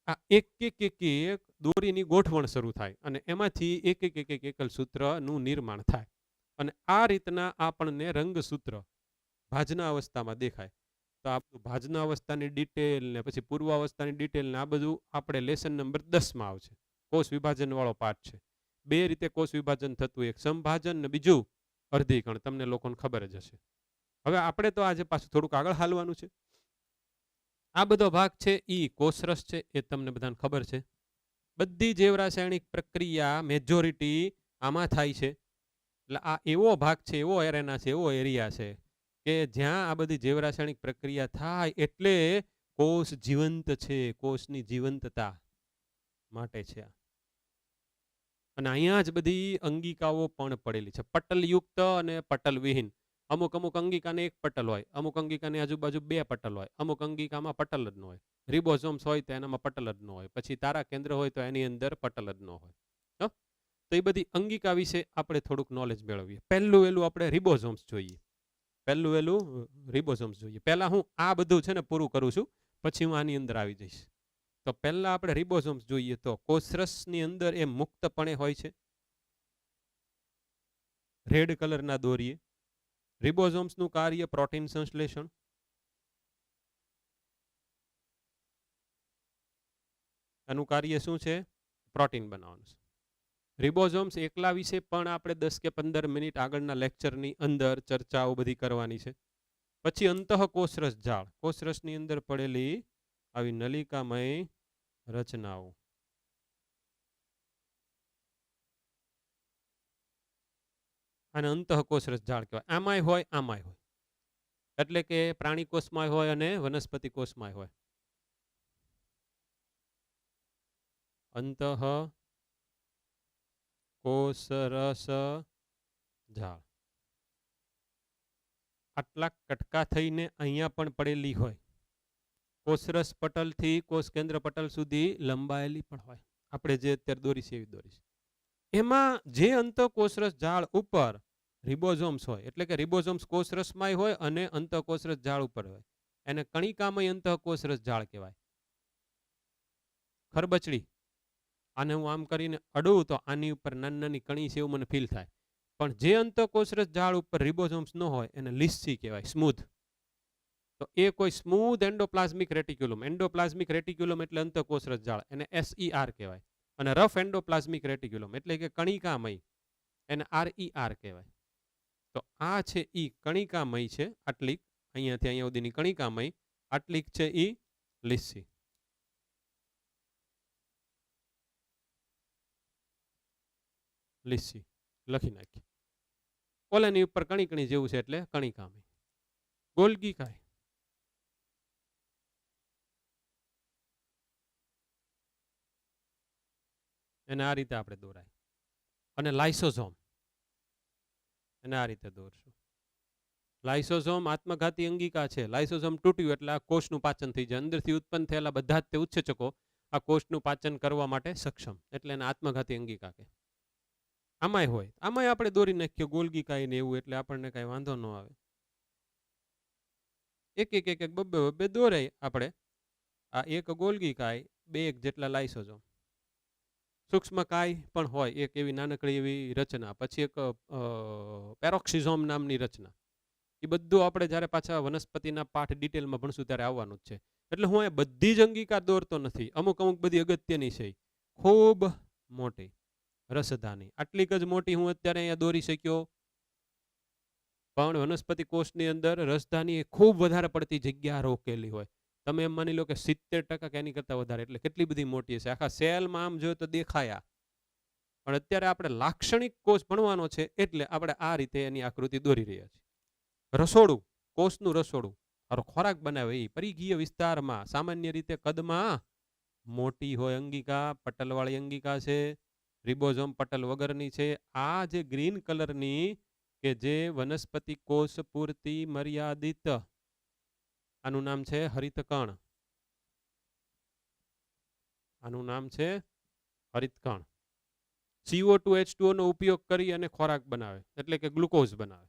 [SPEAKER 3] આ એક દોરીની ગોઠવણ શરૂ થાય અને એમાંથી એક એકલ સૂત્રનું નિર્માણ થાય. અને આ રીતના આપણને રંગસૂત્ર ભાજના અવસ્થામાં દેખાય. તો આ બધું ભાજના અવસ્થાની ડિટેલ ને પછી પૂર્વાવસ્થાની ડિટેલ ને આ બધું આપણે લેસન નંબર 10 માં આવશે. કોષ વિભાજન વાળો પાઠ છે. 2 રીતે કોષ વિભાજન થતું, એક સમભાજન ને બીજું અર્ધીકરણ. તમને લોકોને ખબર જ હશે. હવે આપણે તો આજે પાછું થોડુંક આગળ હાલવાનું છે. આ બધો ભાગ છે એ કોષરસ છે, એ તમને બધાને ખબર છે. બધી જૈવ રાસાયણિક પ્રક્રિયા મેજોરિટી આમાં થાય છે. એટલે આ એવો ભાગ છે, એવો એરેના છે, એવો એરિયા છે કે જ્યાં આ બધી જૈવરાસાયણિક પ્રક્રિયા થાય એટલે કોષ જીવંત છે, કોષની જીવંતતા માટે છે. અને અહીંયા જ બધી અંગિકાઓ પણ પડેલી છે, પટલયુક્ત અને પટલવિહીન. અમુક અમુક અંગિકાને એક પટલ હોય, અમુક અંગિકાની આજુબાજુ બે પટલ હોય, અમુક અંગિકામાં પટલ જ ન હોય. રિબોઝોમ્સ હોય તો એનામાં પટલ જ ન હોય, પછી તારા કેન્દ્ર હોય તો એની અંદર પટલ જ ન હોય. તો એ બધી અંગિકા વિશે આપણે થોડુંક નોલેજ મેળવીએ. પહેલું વહેલું આપણે રિબોઝોમ્સ જોઈએ. પહેલા હું આ બધું છે ને પૂરું કરું છું, પછી હું આની અંદર આવી જઈશ. તો પહેલા આપણે રિબોઝોમ્સ જોઈએ. તો કોષરસની અંદર એ મુક્તપણે હોય છે, રેડ કલરના દોરીએ. રિબોઝોમ્સનું કાર્ય પ્રોટીન સંશ્લેષણ. આનું કાર્ય શું છે? પ્રોટીન બનાવવાનું છે. રિબોઝોમ્સ એકલા વિશે પણ આપણે 10 કે 15 મિનિટ આગળના લેક્ચરની અંદર ચર્ચાઓ બધી કરવાની છે. પછી અંતઃકોષરસ જાળ, કોષરસની અંદર પડેલી આવી નલિકામય રચનાઓ. અને અંતઃકોષરસ જાળ કહેવાય. આમાંય હોય, આમાંય હોય. એટલે કે પ્રાણી કોષમાં હોય અને વનસ્પતિ કોષમાં હોય. અંતઃકોષરસ જાળ આટલા કટકા થઈને અહીંયા પણ પડેલી હોય. કોષરસ પટલથી કોષ કેન્દ્ર પટલ સુધી લંબાયેલી પણ હોય. આપણે જે અત્યારે દોરીશ એવી દોરીશ. એમાં જે અંતઃકોષરસ જાળ ઉપર રિબોઝોમ્સ હોય, એટલે કે રિબોઝોમ્સ કોષરસમાં હોય અને અંતઃકોષરસ જાળ ઉપર હોય, એને કણિકામય અંતઃકોષરસ જાળ કહેવાય. ખરબચડી, આને હું આમ કરીને અડું તો આની ઉપર નાની નાની કણી છે એવું મને ફીલ થાય. પણ જે અંતઃકોષરસ જાળ ઉપર રિબોઝોમ્સ ન હોય એને લીસ્સી કહેવાય, સ્મૂધ. તો એ કોઈ smooth endoplasmic reticulum, endoplasmic reticulum એટલે અંતઃકોષરસ જાળ, એને SER કહેવાય. અને રફ એન્ડોપ્લાઝમિક રેટિક્યુલમ એટલે કે કણિકામય, એને RER કહેવાય. તો આ છે ઈ કણિકામય છે, આટલીક અહીંયાથી અહીંયા સુધીની કણિકામય, આટલીક છે ઈ લીસ્સી. લીસ્સી લખી નાખી. ઓલાની ઉપર કણી કણી જેવું છે એટલે કણિકામય. ગોલ્ગી કાય, એને આ રીતે આપણે દોરાય. અને લાઇસોઝોમ, એને આ રીતે દોરશું. લાઇસોઝોમ આત્મઘાતી અંગિકા છે. લાઇસોઝોમ તૂટ્યું એટલે આ કોષનું પાચન થઈ જાય. અંદરથી ઉત્પન્ન થયેલા બધા જ તે ઉત્સેચકો આ કોષનું પાચન કરવા માટે સક્ષમ, એટલે એને આત્મઘાતી અંગિકા કહે. આમાંય હોય, આમાંય આપણે દોરી નાખીએ ગોલ્ગી કાય ને એવું, એટલે આપણને કાંઈ વાંધો ન આવે. એક એક એક એક બબ્બે બબ્બે દોરાય આપણે. આ એક ગોલ્ગી કાય, 2 જેટલા લાઇસોઝોમ. સૂક્ષ્મ કાય પણ હોય, એક એવી નાનકડી એવી રચના. પછી એક પેરોક્સિઝોમ નામની રચના. એ બધું આપણે જ્યારે પાછા વનસ્પતિના પાઠ ડિટેલમાં ભણશું ત્યારે આવવાનું જ છે. એટલે હું એ બધી જ અંગિકા દોરતો નથી, અમુક અમુક બધી અગત્યની છે, ખૂબ મોટી રસધાની. આટલીક જ મોટી હું અત્યારે અહીંયા દોરી શક્યો, પણ વનસ્પતિ કોષની અંદર રસધાની ખૂબ વધારે પડતી જગ્યા રોકેલી હોય. તમે એમ માની લો કે 70% કે એની કરતાં વધારે, એટલે કેટલી બધી મોટી છે. આખા સેલમાં આમ જોઈએ તો દેખાયા, પણ અત્યારે આપણે લાક્ષણિક કોષ ભણવાનો છે એટલે આપણે આ રીતે એની આકૃતિ દોરી રહ્યા છીએ. રસોડું, કોષનું રસોડું, આરો ખોરાક બનાવે એ પરિઘીય વિસ્તારમાં સામાન્ય રીતે કદમાં મોટી હોય અંગિકા, પટલવાળી અંગિકા છે. રિબોઝોમ પટલ વગરની છે. આ જે ગ્રીન કલરની કે જે વનસ્પતિ કોષ પૂરતી મર્યાદિત, આનું નામ છે હરિતકણ. આનું નામ છે હરિતકણ. CO2 H2O નો ઉપયોગ કરી અને ખોરાક બનાવે, એટલે કે ગ્લુકોઝ બનાવે.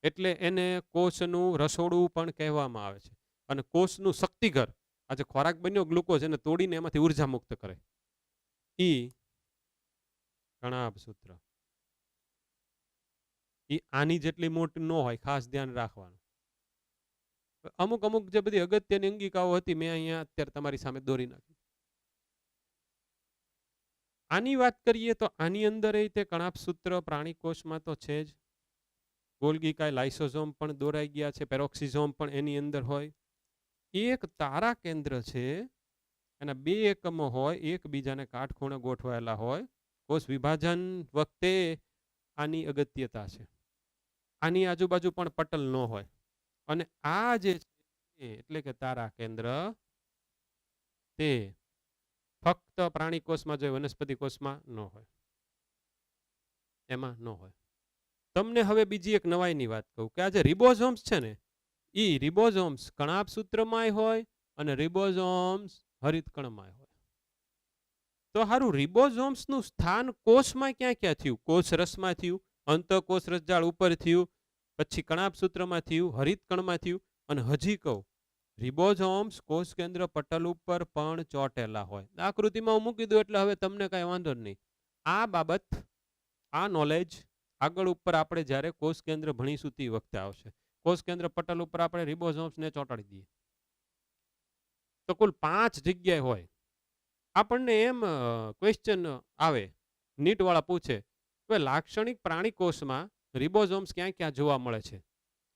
[SPEAKER 3] એટલે એને કોષનું રસોડું પણ કહેવામાં આવે છે. અને કોષનું શક્તિઘર, આ જે ખોરાક બન્યો ગ્લુકોઝ, એને તોડીને એમાંથી ઉર્જા મુક્ત કરે, ઈ કણાભ સૂત્ર. ઈ આની જેટલી મોટી ન હોય, ખાસ ધ્યાન રાખવાનું. અમુક અમુક જે બધી અગત્યની અંગિકાઓ હતી મેં અહીંયા અત્યારે તમારી સામે દોરી નાખી. આની વાત કરીએ તો આની અંદર એ તે કણાભ સૂત્ર પ્રાણી કોષમાં તો છે જ. ગોલ્ગી કાય, લાઇસોઝોમ પણ દોરાઈ ગયા છે. પેરોક્સિઝોમ પણ એની અંદર હોય. એક તારા કેન્દ્ર છે, એના 2 એકમો હોય, એકબીજાને કાટખૂણે ગોઠવાયેલા હોય. કોષ વિભાજન વખતે આની અગત્યતા છે. આની આજુબાજુ પણ પટલ ન હોય, અને આ જે છે એટલે કે તારા કેન્દ્ર તે ફક્ત પ્રાણી કોષમાં જોઈએ, વનસ્પતિ કોષમાં ન હોય, એમાં ન હોય. તમને હવે બીજી એક નવાઈની વાત કહું કે આ જે રિબોઝોમ્સ છે ને, એ રિબોઝોમ્સ કણાભસૂત્રમાંય હોય અને રિબોઝોમ્સ હરિતકણમાં હોય. તો હારું રિબોઝોમ્સનું સ્થાન કોષમાં ક્યાં ક્યાં થયું? કોષરસમાં થયું, અંતઃકોષ રસજાળ ઉપર થયું, પછી કણાભસૂત્રમાં થયું, હરિતકણમાં થયું, અને હજી કહું રિબોઝોમ્સ કોષ કેન્દ્ર પટલ ઉપર પણ ચોંટેલા હોય. આકૃતિમાં હું મૂકી દઉં એટલે હવે તમને કાંઈ વાંધો નહીં. આ બાબત, આ નોલેજ આગળ ઉપર આપણે જ્યારે કોષ કેન્દ્ર ભણીશું તે વખતે આવશે. કોષ કેન્દ્ર પટલ ઉપર આપણે રિબોઝોમ્સને ચોંટાડી દઈએ તો કુલ 5 જગ્યાએ હોય. આપણને એમ ક્વેશ્ચન આવે, નીટવાળા પૂછે કે લાક્ષણિક પ્રાણી કોષમાં રિબોઝોમ્સ ક્યાં ક્યાં જોવા મળે છે?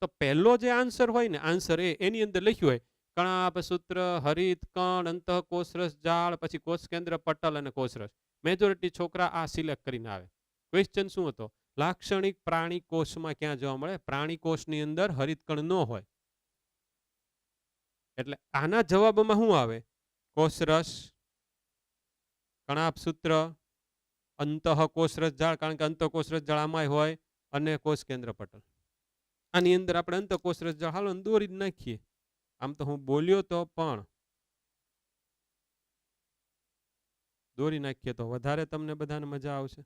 [SPEAKER 3] તો પહેલો જે આન્સર હોય ને, આન્સર એની અંદર લખ્યું હોય કણાભસૂત્ર, હરિતકણ, અંતઃકોષરસ જાળ, પછી કોષ કેન્દ્ર પટલ અને કોષરસ. મેજોરિટી છોકરા આ સિલેક્ટ કરીને આવે. ક્વેશ્ચન શું હતો? લાક્ષણિક પ્રાણી કોષમાં ક્યાં જોવા મળે? પ્રાણી કોષની અંદર હરિતકણ ન હોય. એટલે આના જવાબમાં શું આવે? કોષરસ, કણાભસૂત્ર, અંતઃકોષરસ જાળ, કારણ કે અંતઃકોષરસ જાળ આમાંય હોય, અને કોષ કેન્દ્ર પટલ. આની અંદર આપણે અંતઃકોષરસ જાળ હાલો દોરી જ નાખીએ. આમ તો હું બોલ્યો તો પણ દોરી નાખીએ તો વધારે તમને બધાને મજા આવશે.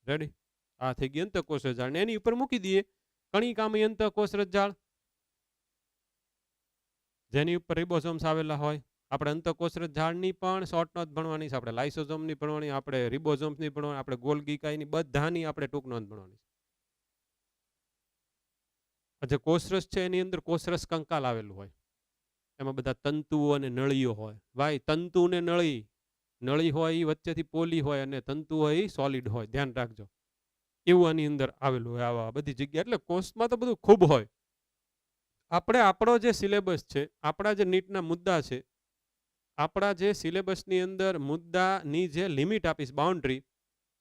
[SPEAKER 3] રેડી? આ થઈ ગઈ અંતઃકોષરસ જાળ, ને એની ઉપર મૂકી દઈએ કણિકામય અંતઃકોષરસ જાળ, જેની ઉપર રિબોઝોમ્સ આવેલા હોય. આપણે અંતઃકોષરસ જાળની પણ શોર્ટ નોંધ ભણવાની છે, આપણે લાઇસોઝોમની ભણવાની, આપણે રિબોઝોમ્સની ભણવાની, આપણે ગોલ્ગીકાઈની, બધાની આપણે ટૂંક નોંધ ભણવાની છે. જે કોષરસ છે એની અંદર કોષરસ કંકાલ આવેલું હોય, એમાં બધા તંતુઓ અને નળીઓ હોય. ભાઈ તંતુ ને નળી, નળી હોય એ વચ્ચેથી પોલી હોય અને તંતુ હોય એ સોલિડ હોય, ધ્યાન રાખજો. એવું આની અંદર આવેલું હોય આવા બધી જગ્યા. એટલે કોષમાં તો બધું ખૂબ હોય. આપણે આપણો જે સિલેબસ છે, આપણા જે નીટના મુદ્દા છે, આપણા જે સિલેબસની અંદર મુદ્દાની જે લિમિટ આપીશ, બાઉન્ડ્રી,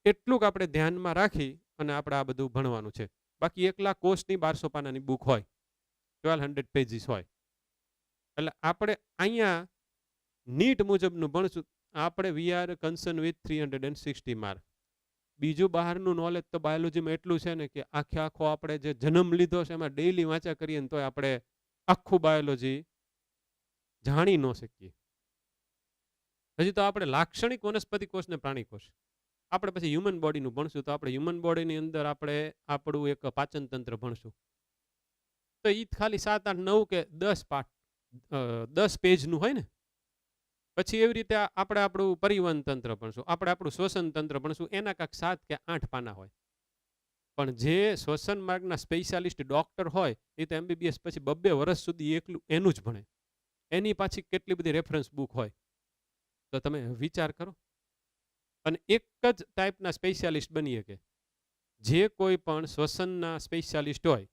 [SPEAKER 3] એટલું આપણે ધ્યાનમાં રાખી અને આપણે આ બધું ભણવાનું છે. બાકી 1 લાખ કોષની 1200 પાનાની બુક હોય, 1200 પેજીસ હોય. એટલે આપણે અહીંયા નીટ મુજબનું ભણશું. આપણે we are concern with 360 mark. બીજું બહારનું નોલેજ તો બાયોલોજીમાં એટલું છે ને કે આખો આપણે જે જન્મ લીધો છે એમાં ડેઈલી વાંચા કરીએ ને તોય આપણે આખું બાયોલોજી જાણી ન શકીએ. હજી તો આપણે લાક્ષણિક વનસ્પતિ કોષ ને પ્રાણી કોષ, આપણે પછી હ્યુમન બોડીનું ભણશું તો આપણે હ્યુમન બોડીની અંદર આપણે આપણું એક પાચન તંત્ર ભણશું. તો એ ખાલી 7, 8, 9 કે 10 પાઠ 10 પેજનું હોય ને. પછી એવી રીતે આપણે આપણું પરિવહન તંત્ર ભણશું, આપણે આપણું શ્વસન તંત્ર ભણશું, એના કાંક 7 કે 8 પાના હોય. પણ જે શ્વસન માર્ગના સ્પેશિયાલિસ્ટ ડોક્ટર હોય એ તો MBBS પછી 2 વર્ષ સુધી એકલું એનું જ ભણે. એની પાછી કેટલી બધી રેફરન્સ બુક હોય, તો તમે વિચાર કરો. અને એક જ ટાઈપના સ્પેશિયાલિસ્ટ બનીએ કે જે કોઈ પણ શ્વસનના સ્પેશિયાલિસ્ટ હોય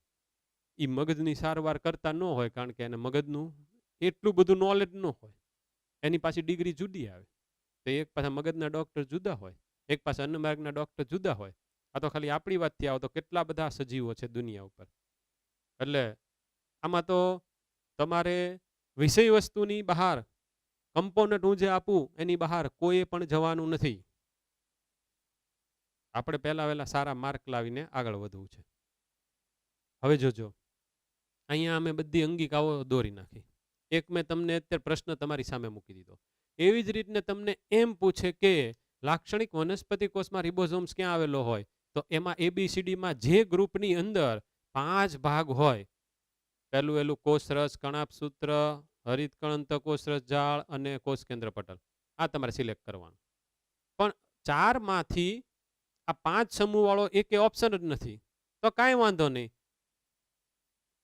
[SPEAKER 3] એ મગજની સારવાર કરતા ન હોય, કારણ કે એને મગજનું એટલું બધું નોલેજ ન હોય. એની પાછી ડિગ્રી જુદી આવે. તો એક પાછા મગજના ડોક્ટર જુદા હોય, એક પાછા અન્નમાર્ગના ડોક્ટર જુદા હોય. આ તો ખાલી આપણી વાતથી આવો તો કેટલા બધા સજીવો છે દુનિયા ઉપર. એટલે આમાં તો તમારે વિષય વસ્તુની બહાર, કમ્પોનન્ટ હું જે આપું એની બહાર કોઈ પણ જવાનું નથી. આપણે પહેલા વહેલા સારા માર્ક લાવીને આગળ વધવું છે. હવે જોજો, અહીંયા અમે બધી અંગિકાઓ દોરી નાખી. એક મેં તમને અત્યારે પ્રશ્ન તમારી સામે મૂકી દીધો. એવી જ રીતને તમને એમ પૂછે કે લાક્ષણિક વનસ્પતિ કોષમાં રિબોઝોમ્સ ક્યાં આવેલો હોય, તો એમાં ABCDમાં જે ગ્રુપની અંદર 5 ભાગ હોય, પહેલું એલું કોષરસ, કણાભસૂત્ર, હરિતકણ, અંતઃકોષરસ જાળ અને કોષ કેન્દ્ર પટલ, આ તમારે સિલેક્ટ કરવાનું. પણ 4 માંથી આ 5 સમૂહ વાળો એક ઓપ્શન જ નથી, તો કાંઈ વાંધો નહીં.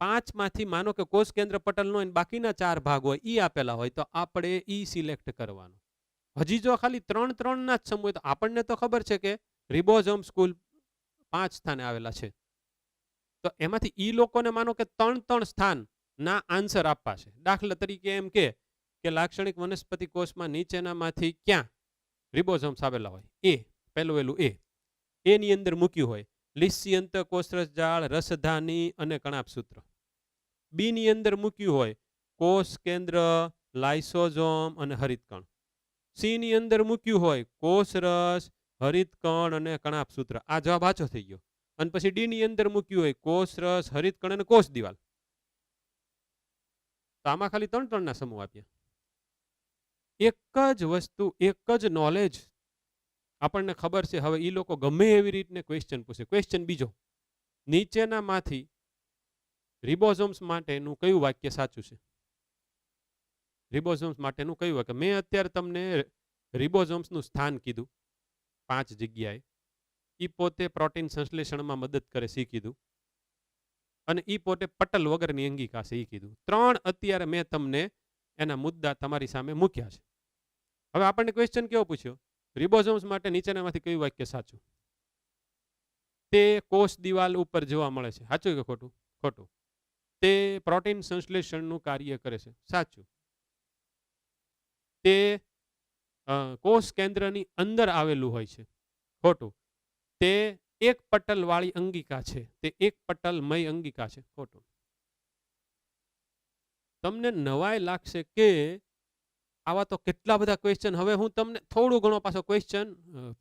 [SPEAKER 3] 5 માંથી માનો કે કોષ કેન્દ્ર પટલ નો બાકીના 4 ભાગ હોય ઈ આપેલા હોય, તો આપણે ઈ સિલેક્ટ કરવાનું. હજી જો ખાલી 3 ના જ સમૂહ હોય તો આપણને તો ખબર છે કે રિબોઝોમ્સ કુલ 5 સ્થાને આવેલા છે. તો એમાંથી ઈ લોકોને માનો કે 3 સ્થાન ના આન્સર આપવા છે. દાખલા તરીકે એમ કે લાક્ષણિક વનસ્પતિ કોષમાં નીચેનામાંથી ક્યાં રિબોઝોમ્સ આવેલા હોય? એ પહેલું એ. એની અંદર મૂક્યું હોય લિસ્યંત, કોષરસ જાળ, રસધાની અને કણાભસૂત્ર. બી ની અંદર મૂક્યું હોય કોષ કેન્દ્ર, લાઇસોઝોમ અને હરિતકણ. સી ની અંદર મૂક્યું હોય કોષરસ, હરિતકણ અને કણાભસૂત્ર. આ જવાબ આછો થઈ ગયો. અને પછી ડી ની અંદર મૂક્યું હોય કોષરસ, હરિતકણ અને કોષ દિવાલ. તો આમાં ખાલી 3 ના સમૂહ આપ્યા. એક જ વસ્તુ, એક જ નોલેજ આપણને ખબર છે. હવે એ લોકો ગમે એવી રીતને ક્વેશ્ચન પૂછે. ક્વેશ્ચન બીજો, નીચેનામાંથી રિબોઝોમ્સ માટેનું કયું વાક્ય સાચું છે? રિબોઝોમ્સ માટેનું કયું વાક્ય? મેં અત્યારે તમને રિબોઝોમ્સનું સ્થાન કીધું 5 જગ્યાએ. ઈ પોતે પ્રોટીન સંશ્લેષણમાં મદદ કરે છે કીધું, અને ઈ પોતે પટલ વગરની અંગિકા છે ઈ કીધું. 3 અત્યારે મેં તમને એના મુદ્દા તમારી સામે મૂક્યા છે. હવે આપણને ક્વેશ્ચન કેવો પૂછ્યો? રિબોઝોમ્સ માટે નીચેનામાંથી કયું વાક્ય સાચું? તે કોષ દિવાલ ઉપર જોવા મળે છે. સાચું કે ખોટું? ખોટું. તે પ્રોટીન સંશ્લેષણનું કાર્ય કરે છે. સાચું. તે કોષ કેન્દ્રની અંદર આવેલું હોય છે. ખોટું. તે એક પટલ વાળી અંગિકા છે. તે એક પટલમય અંગિકા છે. ખોટું. તમને નવાઈ લાગશે કે આવા તો કેટલા બધા ક્વેશ્ચન. હવે હું તમને થોડું ઘણો પાછો ક્વેશ્ચન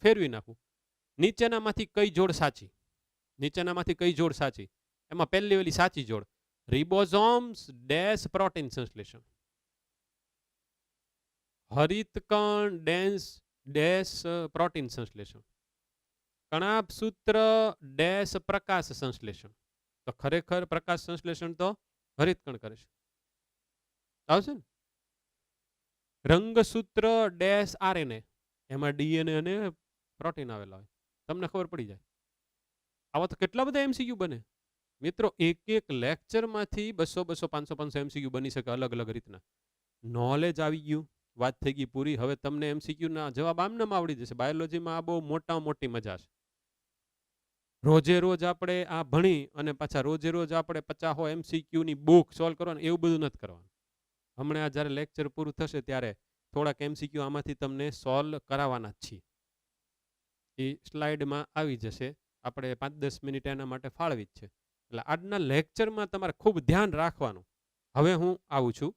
[SPEAKER 3] ફેરવી નાખું. નીચેનામાંથી કઈ જોડ સાચી? નીચેનામાંથી કઈ જોડ સાચી? એમાં પહેલી વેલી સાચી જોડ, રિબોઝોમ્સ ડેશ પ્રોટીન સંશ્લેષણ, હરિતકણ ડેશ પ્રોટીન સંશ્લેષણ, કણાભસૂત્ર ડેશ પ્રકાશ સંશ્લેષણ. તો ખરેખર પ્રકાશ સંશ્લેષણ તો હરિતકણ કરે છે. આવશે ને? રંગસૂત્ર ડેશ આરએનએ, એમાં ડીએનએ અને પ્રોટીન આવેલા હોય. તમને ખબર પડી જાય. આવા તો કેટલા બધા એમસીક્યુ બને મિત્રો. એક એક લેક્ચરમાંથી 200 200 500 500 એમસીક્યુ બની શકે અલગ અલગ રીતના. નોલેજ આવી ગયું, વાત થઈ ગઈ પૂરી. હવે તમને એમસીક્યુ ના જવાબ આમનામ આવડી જશે. બાયોલોજીમાં આ બહુ મોટી મજા છે. રોજે રોજ આપણે આ ભણી અને પાછા રોજે રોજ આપણે 50 એમસીક્યુ ની બુક સોલ્વ કરવાનું, એવું બધું નથી કરવાનું. હમણાં જ્યારે લેક્ચર પૂરું થશે ત્યારે થોડાક એમસીક્યુ આમાંથી તમને સોલ્વ કરાવવાના જ છીએ. એ સ્લાઇડમાં આવી જશે. આપણે 5-10 મિનિટ એના માટે ફાળવી જ છે. એટલે આજના લેક્ચરમાં તમારે ખૂબ ધ્યાન રાખવાનું. હવે હું આવું છું.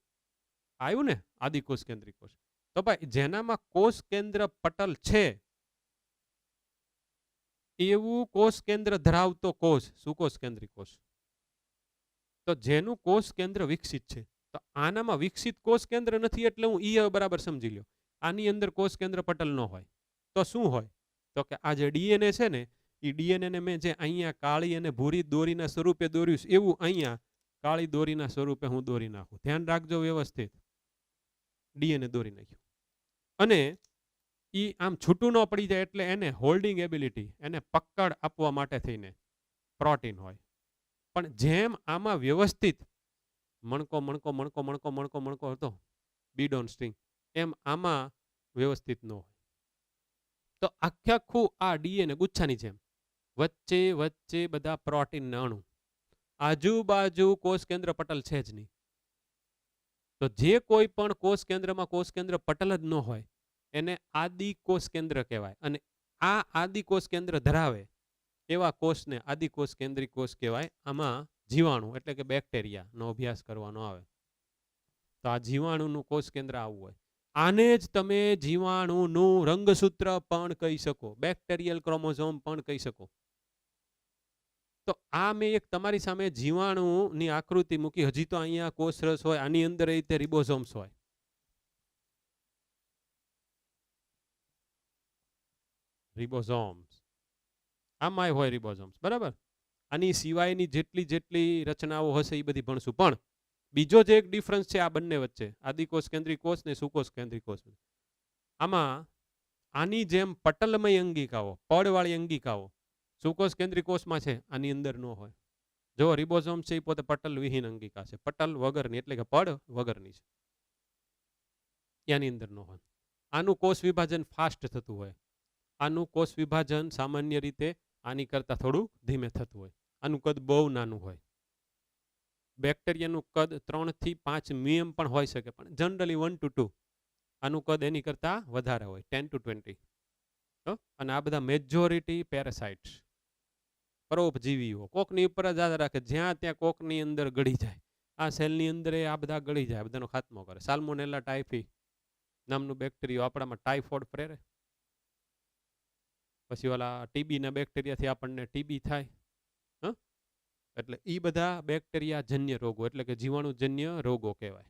[SPEAKER 3] આવ્યું ને આદિકોષ કેન્દ્રિક કોષ? તો ભાઈ જેનામાં કોષ કેન્દ્ર પટલ છે એવું કોષ કેન્દ્ર ધરાવતો કોષ સુકોષ કેન્દ્રિક કોષ. તો જેનું કોષ કેન્દ્ર વિકસિત છે. તો આનામાં વિકસિત કોષ કેન્દ્ર નથી એટલે હું ઈ બરાબર સમજી લ્યો. આની અંદર કોષ કેન્દ્ર પટલ ન હોય તો શું હોય? તો કે આ જે ડીએનએ છે ને, એ ડીએનએ ને મેં જે અહીંયા કાળી અને ભૂરી દોરીના સ્વરૂપે દોર્યું છે, એવું અહીંયા કાળી દોરીના સ્વરૂપે હું દોરી નાખું. ધ્યાન રાખજો વ્યવસ્થિત. ડીએનએ દોરી નાખ્યું અને ઈ આમ છૂટું ન પડી જાય એટલે એને હોલ્ડિંગ એબિલિટી, એને પકડ આપવા માટે થઈને પ્રોટીન હોય. પણ જેમ આમાં વ્યવસ્થિત મણકો હતો બીડોન સ્ટ્રિંગ, એમ આમાં વ્યવસ્થિત ન હોય. તો આખું આ ડીએનએ ગુચ્છાની જેમ વચ્ચે વચ્ચે બધા પ્રોટીનના અણુ, આજુબાજુ કોષ કેન્દ્ર પટલ છે જ નહીં. તો જે કોઈ પણ કોષ કેન્દ્રમાં કોષ કેન્દ્ર પટલ જ ન હોય એને આદિ કોષ કેન્દ્ર કહેવાય. અને આ આદિ કોષ કેન્દ્ર ધરાવે એવા કોષને આદિ કોષ કેન્દ્રિક કોષ કહેવાય. આમાં જીવાણુ એટલે કે બેક્ટેરિયાનો અભ્યાસ કરવાનો આવે. તો આ જીવાણુનું કોષ કેન્દ્ર આવું હોય. આને જ તમે જીવાણુનું રંગસૂત્ર પણ કહી શકો, બેક્ટેરિયલ ક્રોમોઝોમ પણ કહી શકો. તો આ મેં એક તમારી સામે જીવાણુની આકૃતિ મૂકી. હજી તો અહીંયા કોષરસ હોય, આની અંદર રીતે રિબોઝોમ્સ હોય. રિબોઝોમ્સ આમાં હોય રિબોઝોમ્સ, બરાબર. આની સિવાયની જેટલી રચનાઓ હશે એ બધી ભણશું. પણ બીજો જે એક ડિફરન્સ છે આ બંને વચ્ચે, આદિકોષ કેન્દ્રિક કોષ ને સુકોષ કેન્દ્રિક કોષ, આમાં આની જેમ પટલમય અંગિકાઓ, પડવાળી અંગિકાઓ સુકોષ કેન્દ્રિક કોષમાં છે, આની અંદર ન હોય. જો રિબોઝોમ છે એ પોતે પટલ વિહીન અંગિકા છે, પટલ વગરની એટલે કે પડ વગરની છે, એની અંદર ન હોય. આનું કોષ વિભાજન ફાસ્ટ થતું હોય. આનું કોષ વિભાજન સામાન્ય રીતે આની કરતાં થોડું ધીમે થતું હોય. આનું કદ બહુ નાનું હોય. બેક્ટેરિયાનું કદ 3 થી 5 મીએમ પણ હોઈ શકે, પણ જનરલી 1 to 2. આનું કદ એની કરતાં વધારે હોય, 10 to 20. અને આ બધા મેજોરિટી પેરાસાઇટ્સ, પરોપજીવીઓ, કોકની ઉપર જ આધાર રાખે, જ્યાં ત્યાં કોકની અંદર ગળી જાય, આ સેલની અંદર આ બધા ગળી જાય, બધાનો ખાત્મો કરે. સાલ્મોનેલા ટાઇફી નામનું બેક્ટેરિયો આપણામાં ટાઇફોઇડ પ્રેરે, પછી ઓલા ટીબીના બેક્ટેરિયાથી આપણને ટીબી થાય. એટલે એ બધા બેક્ટેરિયા જન્ય રોગો એટલે કે જીવાણુજન્ય રોગો કહેવાય.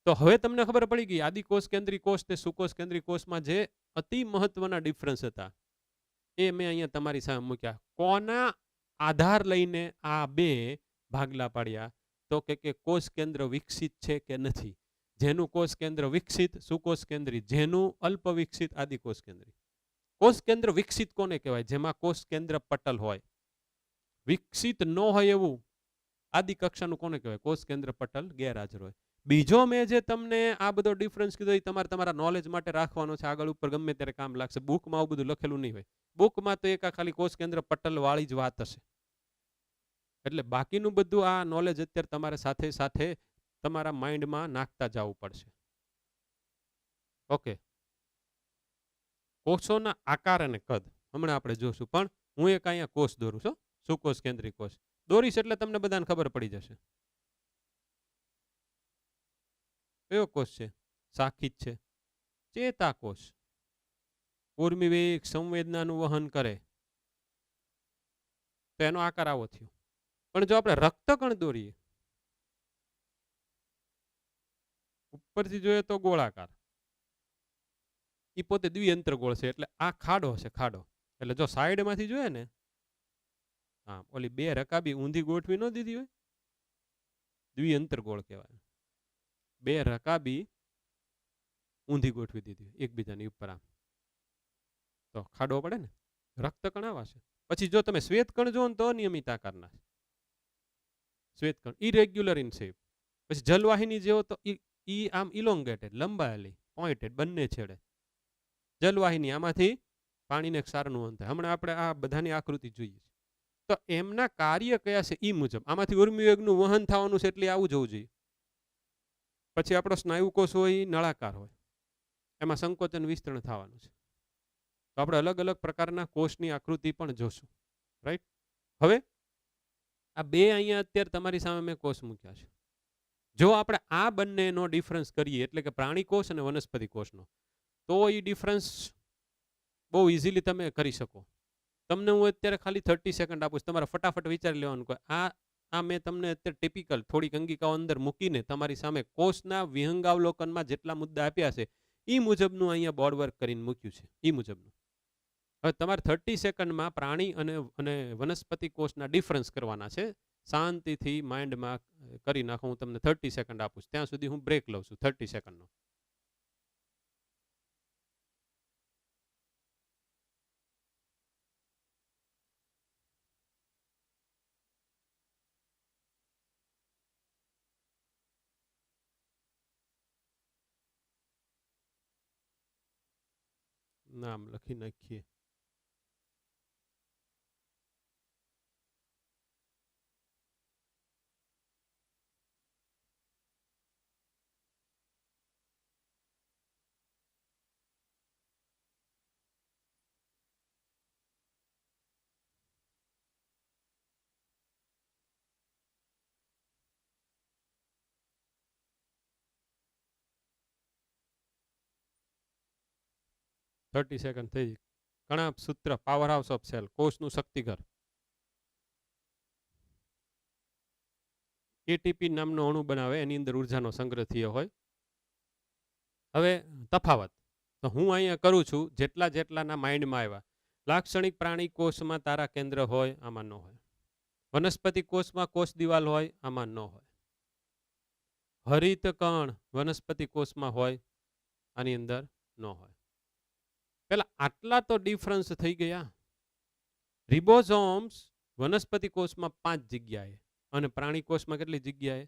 [SPEAKER 3] તો હવે તમને ખબર પડી ગઈ આદિકોષ કેન્દ્રી કોષ તે સુકોષ કેન્દ્રી કોષમાં જે અતિ મહત્વના ડિફરન્સ હતા એ મેં અહીંયા તમારી સામે મૂક્યા. કોના આધાર લઈને આ બે ભાગલા પાડ્યા? તો કે કોષ કેન્દ્ર વિકસિત છે કે નથી. જેનું કોષ કેન્દ્ર વિકસિત સુકોષ કેન્દ્રી, જેનું અલ્પ વિકસિત આદિકોષ કેન્દ્રી. કોષ કેન્દ્ર વિકસિત કોને કહેવાય? જેમાં કોષ કેન્દ્ર પટલ હોય. વિકસિત ન હોય એવું આદિ કક્ષાનું કોને કહેવાય? કોષ કેન્દ્ર પટલ ગેરહાજર હોય. બીજો મેં જે તમને આ બધો ડિફરન્સ કીધો એ તમારા નોલેજ માટે રાખવાનો છે, આગળ ઉપર ગમે ત્યારે કામ લાગશે. બુકમાં આવું બધું લખેલું નહીં હોય. બુકમાં તો એક ખાલી કોષ કેન્દ્ર પટલ વાળી જ વાત હશે. એટલે બાકીનું બધું આ નોલેજ અત્યારે તમારે સાથે સાથે તમારા માઇન્ડમાં નાખતા જવું પડશે. ઓકે, કોષોના આકાર અને કદ હમણાં આપણે જોશું, પણ હું એક અહીંયા કોષ દોરું છું, સુકોષ કેન્દ્રી કોષ દોરીશ એટલે તમને બધાને ખબર પડી જશે. કયો કોષ છે? શાખિત છે. ચેતાકોષ ઉર્મિવેગ સંવેદનાનું વહન કરે તો એનો આકાર આવો થયો. પણ જો આપણે રક્તકણ દોરીએ ઉપરથી જોઈએ તો ગોળાકાર, એ પોતે દ્વિઅંતરગોળ છે એટલે આ ખાડો છે, ખાડો. એટલે જો સાઈડમાંથી જોઈએ ને, હા, ઓલી બે રકાબી ઊંધી ગોઠવી ન દીધી હોય, દ્વિઅંતરગોળ કહેવાય. બે રકાબી ઊંધી ગોઠવી દીધી એકબીજાની ઉપર, આમ તો ખાડો પડે ને. રક્તકણ આવા છે. પછી જો તમે શ્વેતકણ જુઓ ને તો અનિયમિત આકારના છે શ્વેતકણ, ઇરેગ્યુલર ઇન શેપ. પછી જલવાહિની જેવો તો ઈ આમ ઇલોંગેટેડ, લંબાયેલી, પોઇન્ટેડ બંને છેડે જલવાહિની. આમાંથી પાણીને ક્ષારનું વહન થાય. હમણાં આપણે આ બધાની આકૃતિ જોઈએ તો એમના કાર્ય કયા છે એ મુજબ આમાંથી ઉર્મિવેગનું વહન થવાનું છે એટલે આવું જવું જોઈએ. પછી આપણો સ્નાયુકોષ હોય નળાકાર હોય, એમાં સંકોચન વિસ્તરણ થવાનું છે. તો આપણે અલગ અલગ પ્રકારના કોષની આકૃતિ પણ જોશું, રાઈટ. હવે આ બે અહીંયા અત્યારે તમારી સામે મેં કોષ મૂક્યા છે. જો આપણે આ બંનેનો ડિફરન્સ કરીએ એટલે કે પ્રાણી કોષ અને વનસ્પતિ કોષનો, તો એ ડિફરન્સ બહુ ઇઝીલી તમે કરી શકો. તમને હું અત્યારે ખાલી 30 સેકન્ડ આપું છું, તમારે ફટાફટ વિચારી લેવાનું કે આ મેં તમને અત્યારે ટિપિકલ થોડીક અંગિકાઓ અંદર મૂકીને તમારી સામે કોષના વિહંગાવલોકનમાં જેટલા મુદ્દા આપ્યા છે એ મુજબનું અહીંયા બોર્ડ વર્ક કરીને મૂક્યું છે, એ મુજબનું. હવે તમારે 30 સેકન્ડમાં પ્રાણી અને વનસ્પતિ કોષના ડિફરન્સ કરવાના છે. શાંતિથી માઇન્ડમાં કરી નાખો. હું તમને 30 સેકન્ડ આપું છું, ત્યાં સુધી હું બ્રેક લઉં છું 30 સેકન્ડનો. નામ લખી નાખીએ. થર્ટી સેકન્ડ થઈ. કણાભ સૂત્ર, પાવર હાઉસ ઓફ સેલ, કોષનું શક્તિઘર. એટીપી નામનો અણુ બનાવે, એની અંદર ઉર્જાનો સંગ્રહ થયો હોય. હવે તફાવત તો હું અહીંયા કરું છું જેટલાના માઇન્ડમાં આવ્યા. લાક્ષણિક પ્રાણી કોષમાં તારા કેન્દ્ર હોય, આમાં ન હોય. વનસ્પતિ કોષમાં કોષ દિવાલ હોય, આમાં ન હોય. હરિત કણ વનસ્પતિ કોષમાં હોય, આની અંદર ન હોય. પેલા આટલા તો ડિફરન્સ થઈ ગયા. રિબોઝોમ્સ વનસ્પતિ કોષમાં 5 જગ્યાએ અને પ્રાણી કોષમાં કેટલી જગ્યાએ?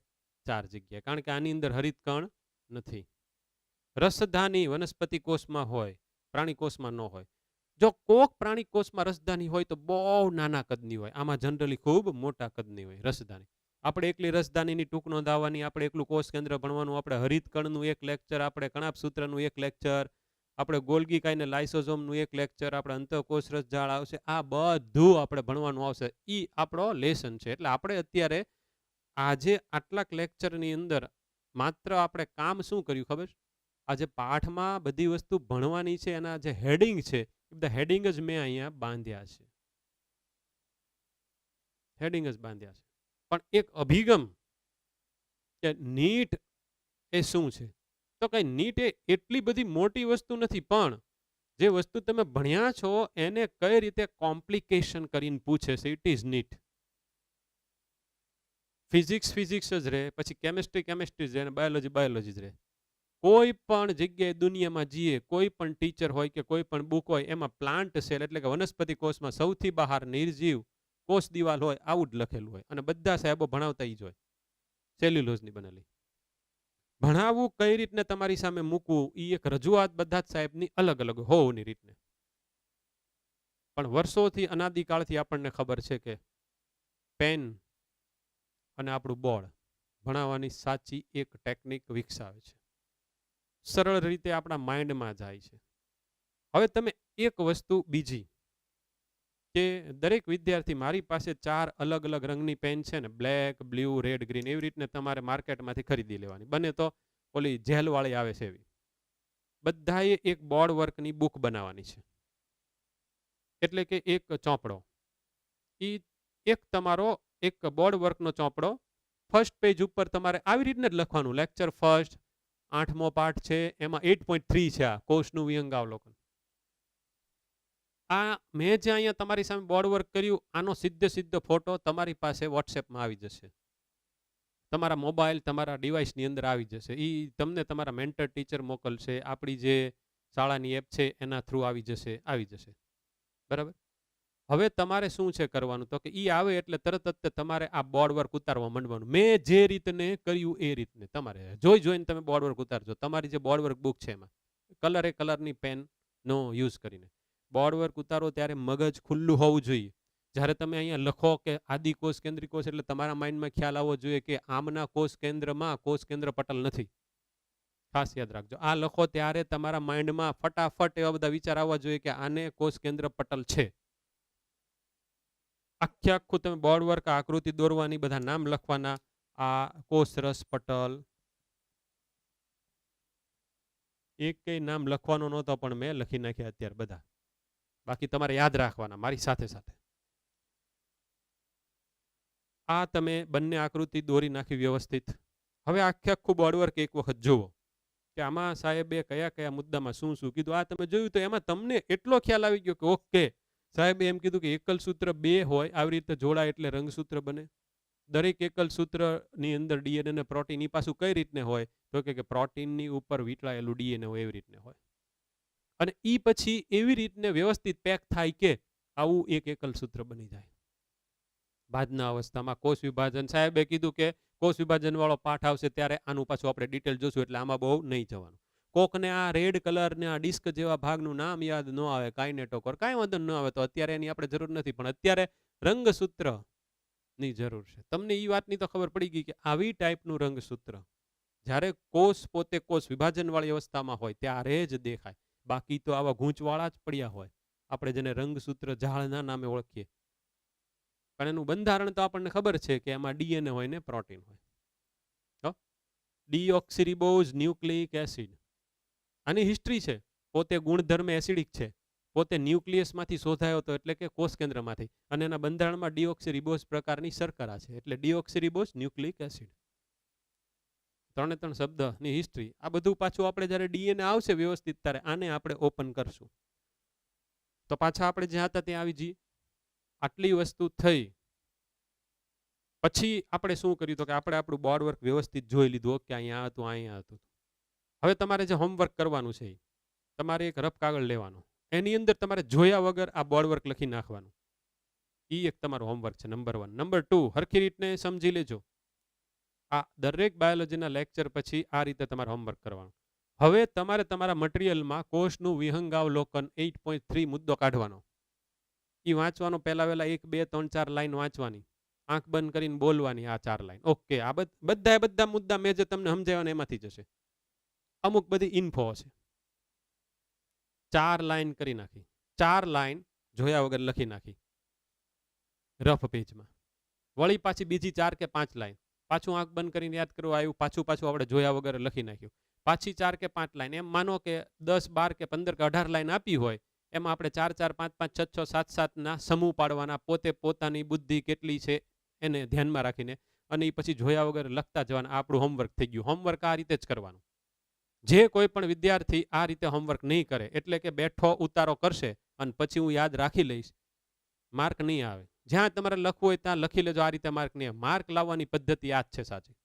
[SPEAKER 3] 4 જગ્યાએ, કારણ કે આની અંદર હરિત કણ નથી. રસધાની વનસ્પતિ કોષમાં હોય, પ્રાણી કોષમાં ન હોય. જો કોક પ્રાણી કોષમાં રસધાની હોય તો બહુ નાના કદની હોય, આમાં જનરલી ખૂબ મોટા કદની હોય રસધાની. આપણે એકલી રસધાનીની ટૂંક નોંધાવવાની, આપણે એકલું કોષ કેન્દ્ર ભણવાનું, આપણે હરિત કણનું એક લેક્ચર, આપણે કણાભ સૂત્રનું એક લેક્ચર, આપણે ગોલ્ગી કાઈને લાઇસોઝોમનું એક લેક્ચર, આપણે અંતઃકોષરસ જાળ આવશે, આ બધું આપણે ભણવાનું આવશે. ઈ આપણો લેસન છે. એટલે આપણે અત્યારે આજે આટલાક લેક્ચરની અંદર માત્ર આપણે કામ શું કર્યું ખબર છે? આજે પાઠમાં બધી વસ્તુ ભણવાની છે, એના જે હેડિંગ છે એ બધા હેડિંગ જ મેં અહીંયા બાંધ્યા છે. હેડિંગ જ બાંધ્યા છે. પણ એક અભિગમ કે નીટ એ શું છે, તો કઈ નીટ એ એટલી બધી મોટી વસ્તુ નથી, પણ જે વસ્તુ તમે ભણ્યા છો એને કઈ રીતે કોમ્પ્લિકેશન કરીને પૂછે છે, it is NEET. Physics physics જ રહે, પછી કેમિસ્ટ્રી કેમિસ્ટ્રી જ રહે, અને બાયોલોજી બાયોલોજી જ રહે. કોઈ પણ જગ્યાએ દુનિયામાં જઈએ, કોઈ પણ ટીચર હોય કે કોઈ પણ બુક હોય, એમાં પ્લાન્ટ સેલ એટલે કે વનસ્પતિ કોષમાં સૌથી બહાર નિર્જીવ કોષ દિવાલ હોય, આવું જ લખેલું હોય. અને બધા સાહેબો ભણાવતા જ હોય, સેલ્યુલોઝની બનેલી. ભણાવવું કઈ રીતને તમારી સામે મૂકવું, એ એક રજૂઆત બધા જ સાહેબની અલગ અલગ હોવની રીતને. પણ વર્ષોથી અનાદિકાળથી આપણને ખબર છે કે પેન અને આપણું બોર્ડ ભણાવવાની સાચી એક ટેકનિક વિકસાવે છે, સરળ રીતે આપણા માઇન્ડમાં જાય છે. હવે તમે એક વસ્તુ બીજી કે દરેક વિદ્યાર્થી, મારી પાસે 4 અલગ અલગ રંગની પેન છે ને, બ્લેક, બ્લુ, રેડ, ગ્રીન, એવી રીતને તમારે માર્કેટમાંથી ખરીદી લેવાની. બને તો ઓલી જેલવાળી આવે છે એવી. બધાએ એક બોર્ડ વર્કની બુક બનાવવાની છે, એટલે કે એક ચોપડો. એ એક તમારો એક બોર્ડ વર્કનો ચોપડો. ફર્સ્ટ પેજ ઉપર તમારે આવી રીતને જ લખવાનું, લેક્ચર ફર્સ્ટ, 8મો પાઠ છે, એમાં 8.3 છે આ કોષનું વિહંગાવલોકન. આ મેં જે અહીંયા તમારી સામે બોર્ડ વર્ક કર્યું, આનો સીધો ફોટો તમારી પાસે વોટ્સએપમાં આવી જશે, તમારા મોબાઈલ, તમારા ડિવાઇસની અંદર આવી જશે. એ તમને તમારા મેન્ટર ટીચર મોકલશે, આપણી જે શાળાની એપ છે એના થ્રુ આવી જશે. બરાબર. હવે તમારે શું છે કરવાનું, તો કે એ આવે એટલે તરત જ તમારે આ બોર્ડ વર્ક ઉતારવા માંડવાનું. મેં જે રીતને કર્યું એ રીતને તમારે જોઈને તમે બોર્ડ વર્ક ઉતારજો. તમારી જે બોર્ડ વર્ક બુક છે એમાં કલરની પેનનો યુઝ કરીને બોર્ડ વર્ક ઉતારો ત્યારે મગજ ખુલ્લું હોવું જોઈએ. જ્યારે તમે અહીંયા લખો કે આદિકોષ કેન્દ્રિકોષ, એટલે તમારા માઇન્ડમાં ખ્યાલ આવવો જોઈએ કે આમના કોષ કેન્દ્રમાં કોષ કેન્દ્ર પટલ નથી. ખાસ યાદ રાખજો. આ લખો ત્યારે તમારા માઇન્ડમાં ફટાફટ એવા બધા વિચાર આવવા જોઈએ કે આને કોષ કેન્દ્ર પટલ છે. આખું તમે બોર્ડ વર્ક, આકૃતિ દોરવાની, બધા નામ લખવાના. આ કોષરસ પટલ, એક કઈ નામ લખવાનો નહોતો પણ મેં લખી નાખ્યા અત્યારે બધા. બાકી તમારે યાદ રાખવાના મારી સાથે સાથે. આ તમે બંને આકૃતિ દોરી નાખી વ્યવસ્થિત. હવે આખું બોર્ડ વર્ક એક વખત જુઓ કે આમાં સાહેબે કયા કયા મુદ્દામાં શું શું કીધું. આ તમે જોયું તો એમાં તમને એટલો ખ્યાલ આવી ગયો કે ઓકે, સાહેબે એમ કીધું કે એકલ સૂત્ર 2 હોય, આવી રીતે જોડાય એટલે રંગસૂત્ર બને. દરેક એકલ સૂત્રની અંદર ડીએનએ અને પ્રોટીન, એ પાછું કઈ રીતને હોય, તો કે પ્રોટીનની ઉપર વીંટળાયેલું ડીએનએ હોય એવી રીતને હોય. અને એ પછી એવી રીતને વ્યવસ્થિત પેક થાય કે આવું એક એકલ સૂત્ર બની જાય. બાદના અવસ્થામાં કોષ વિભાજન, સાહેબે કીધું કે કોષ વિભાજન વાળો પાઠ આવશે ત્યારે આનું પાછું આપણે ડિટેલ જોશું, એટલે આમાં બહુ નહીં જવાનું. કોકને આ રેડ કલર ને આ ડિસ્ક જેવા ભાગનું નામ યાદ ન આવે, કાઇનેટોકોર, કાંઈ વાંધો ન આવે, તો અત્યારે એની આપણે જરૂર નથી. પણ અત્યારે રંગસૂત્રની જરૂર છે. તમને એ વાતની તો ખબર પડી ગઈ કે આવી ટાઈપનું રંગસૂત્ર જ્યારે કોષ પોતે કોષ વિભાજનવાળી અવસ્થામાં હોય ત્યારે જ દેખાય. બાકી તો આવા ગૂંચવાળા જ પડ્યા હોય, આપણે જેને રંગસૂત્ર ઝાડના નામે ઓળખીએ. પણ એનું બંધારણ તો આપણને ખબર છે કે એમાં ડીએનએ હોય ને પ્રોટીન હોય. ડીઓક્સિરીબોઝ ન્યુક્લિક એસિડ, આની હિસ્ટ્રી છે. પોતે ગુણધર્મ એસિડિક છે, પોતે ન્યુક્લિયસમાંથી શોધાયો હતો, એટલે કે કોષ કેન્દ્રમાંથી. અને એના બંધારણમાં ડીઓક્સિરીબોઝ પ્રકારની શર્કરા છે, એટલે ડીઓક્સિરીબોઝ ન્યુક્લિક એસિડ. 3 શબ્દની હિસ્ટ્રી. આ બધું પાછું આપણે જ્યારે ડીએનએ આવશે વ્યવસ્થિત ત્યારે આને આપણે ઓપન કરશું. તો પાછા આપણે જ્યાં હતા ત્યાં આવી જઈએ. આટલી વસ્તુ થઈ પછી આપણે શું કર્યું, તો કે આપણે આપણું બોર્ડ વર્ક વ્યવસ્થિત જોઈ લીધું કે અહીંયા હતું, અહીંયા હતું. હવે તમારે જે હોમવર્ક કરવાનું છે, તમારે એક રફ કાગળ લેવાનો, એની અંદર તમારે જોયા વગર આ બોર્ડ વર્ક લખી નાખવાનું. એ એક તમારું હોમવર્ક છે, નંબર 1. નંબર 2, હરખી રીતને સમજી લેજો. આ દરેક બાયોલોજીના લેક્ચર પછી આ રીતે તમારે હોમવર્ક કરવાનું. હવે તમારે તમારા મટીરિયલમાં કોષનું વિહંગાવલોકન 8.3 મુદ્દો કાઢવાનો. એ વાંચવાનો, પહેલા 1, 2, 3, 4 લાઈન વાંચવાની, આંખ બંધ કરીને બોલવાની આ 4 લાઈન. ઓકે, આ બધા મુદ્દા મેં જે તમને સમજાવ્યા એમાંથી જશે. અમુક બધી ઇન્ફો છે. 4 લાઈન કરી નાખી, 4 લાઈન જોયા વગર લખી નાખી રફ પેજમાં. વળી પાછી બીજી 4 કે 5 લાઈન, પાછું આંખ બંધ કરીને યાદ કરવા આવ્યું, પાછું આપણે જોયા વગર લખી નાખ્યું. પાછી 4 કે 5 લાઈન, એમ માનો કે 10, 12 કે 15 કે 18 લાઈન આપી હોય, એમાં આપણે 4, 4, 5, 5, 6, 6, 7, 7 ના સમૂહ પાડવાના, પોતે પોતાની બુદ્ધિ કેટલી છે એને ધ્યાનમાં રાખીને, અને એ પછી જોયા વગર લખતા જવાના. આપણું હોમવર્ક થઈ ગયું. હોમવર્ક આ રીતે જ કરવાનું. જે કોઈ પણ વિદ્યાર્થી આ રીતે હોમવર્ક નહીં કરે, એટલે કે બેઠો ઉતારો કરશે અને પછી હું યાદ રાખી લઈશ, માર્ક નહીં આવે. જ્યાં તમારે લખવું હોય ત્યાં લખી લેજો, આ રીતે માર્ક નહીં આવે. માર્ક લાવવાની પદ્ધતિ આ જ છે સાચી.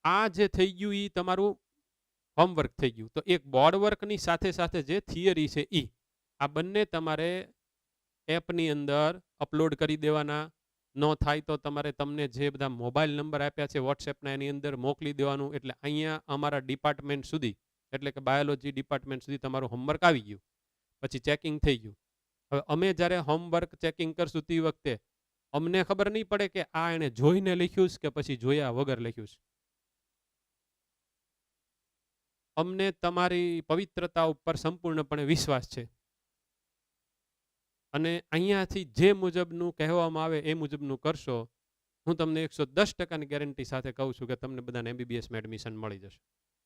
[SPEAKER 3] આ જે થઈ ગયું એ તમારું હોમવર્ક થઈ ગયું. તો એક બોર્ડ વર્કની સાથે સાથે જે થિયરી છે આ બંને તમારે એપની અંદર અપલોડ કરી દેવાના. ન થાય તો તમારે તમને જે બધા મોબાઈલ નંબર આપ્યા છે વોટ્સએપના, એની અંદર મોકલી દેવાનું. એટલે અહીંયા અમારા ડિપાર્ટમેન્ટ સુધી, એટલે કે બાયોલોજી ડિપાર્ટમેન્ટ સુધી તમારું હોમવર્ક આવી ગયું, પછી ચેકિંગ થઈ ગયું. હવે અમે જ્યારે હોમવર્ક ચેકિંગ કરશું તે વખતે અમને ખબર નહીં પડે કે આ એણે જોઈને લખ્યું છે કે પછી જોયા વગર લખ્યું છે. અમને તમારી પવિત્રતા ઉપર સંપૂર્ણપણે વિશ્વાસ છે, અને અહીંયાથી જે મુજબનું કહેવામાં આવે એ મુજબનું કરશો. હું તમને 110% ગેરંટી સાથે કહું છું કે તમને બધાને MBBSમાં એડમિશન મળી જશે.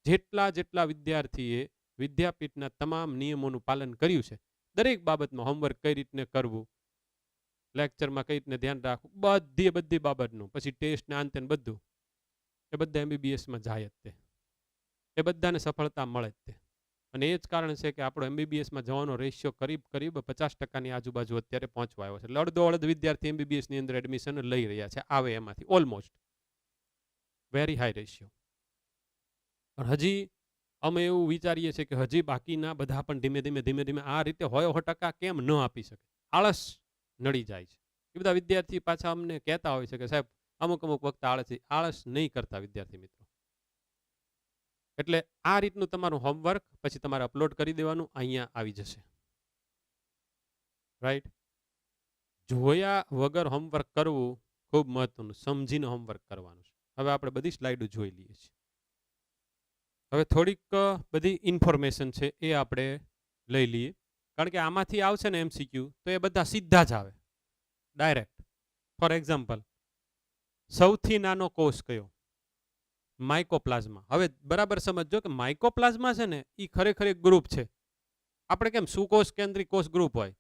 [SPEAKER 3] જેટલા વિદ્યાર્થીએ વિદ્યાપીઠના તમામ નિયમોનું પાલન કર્યું છે, દરેક બાબતમાં હોમવર્ક કઈ રીતને કરવું, લેક્ચરમાં કઈ રીતને ધ્યાન રાખવું, બધી બાબતનું, પછી ટેસ્ટ ને અંતે બધું, એ બધા MBBSમાં જાય જ તે. એ બધાને સફળતા મળે જ તે. અને એ જ કારણ છે કે આપણો MBBSમાં જવાનો રેશિયો કરીબ 50%ની આજુબાજુ અત્યારે પહોંચવા આવ્યો છે. એટલે અડધો વિદ્યાર્થી MBBSની અંદર એડમિશન લઈ રહ્યા છે, આવે એમાંથી ઓલમોસ્ટ વેરી હાઈ રેશિયો. પણ હજી અમે એવું વિચારીએ છીએ કે હજી બાકીના બધા પણ ધીમે ધીમે આ રીતે 100% કેમ ન આપી શકે. આળસ નડી જાય છે. એ બધા વિદ્યાર્થી પાછા અમને કહેતા હોય છે કે સાહેબ અમુક વખત આળસ નહીં કરતા વિદ્યાર્થી મિત્રો. એટલે આ રીતનું તમારું હોમવર્ક પછી તમારે અપલોડ કરી દેવાનું, અહીંયા આવી જશે. રાઈટ? જોયા વગર હોમવર્ક કરવું ખૂબ મહત્વનું, સમજીને હોમવર્ક કરવાનું છે. હવે આપણે બધી સ્લાઇડો જોઈ લઈએ છીએ. હવે થોડીક બધી ઇન્ફોર્મેશન છે એ આપણે લઈ લઈએ, કારણ કે આમાંથી આવશે ને MCQ તો એ બધા સીધા જ આવે ડાયરેક્ટ. ફોર એક્ઝામ્પલ, સૌથી નાનો કોષ કયો? માઇકોપ્લાઝમા. હવે બરાબર સમજજો કે માઇકોપ્લાઝમા છે ને એ ખરેખર એક ગ્રુપ છે. આપણે કેમ સુકોષ કેન્દ્રી કોષ ગ્રુપ હોય,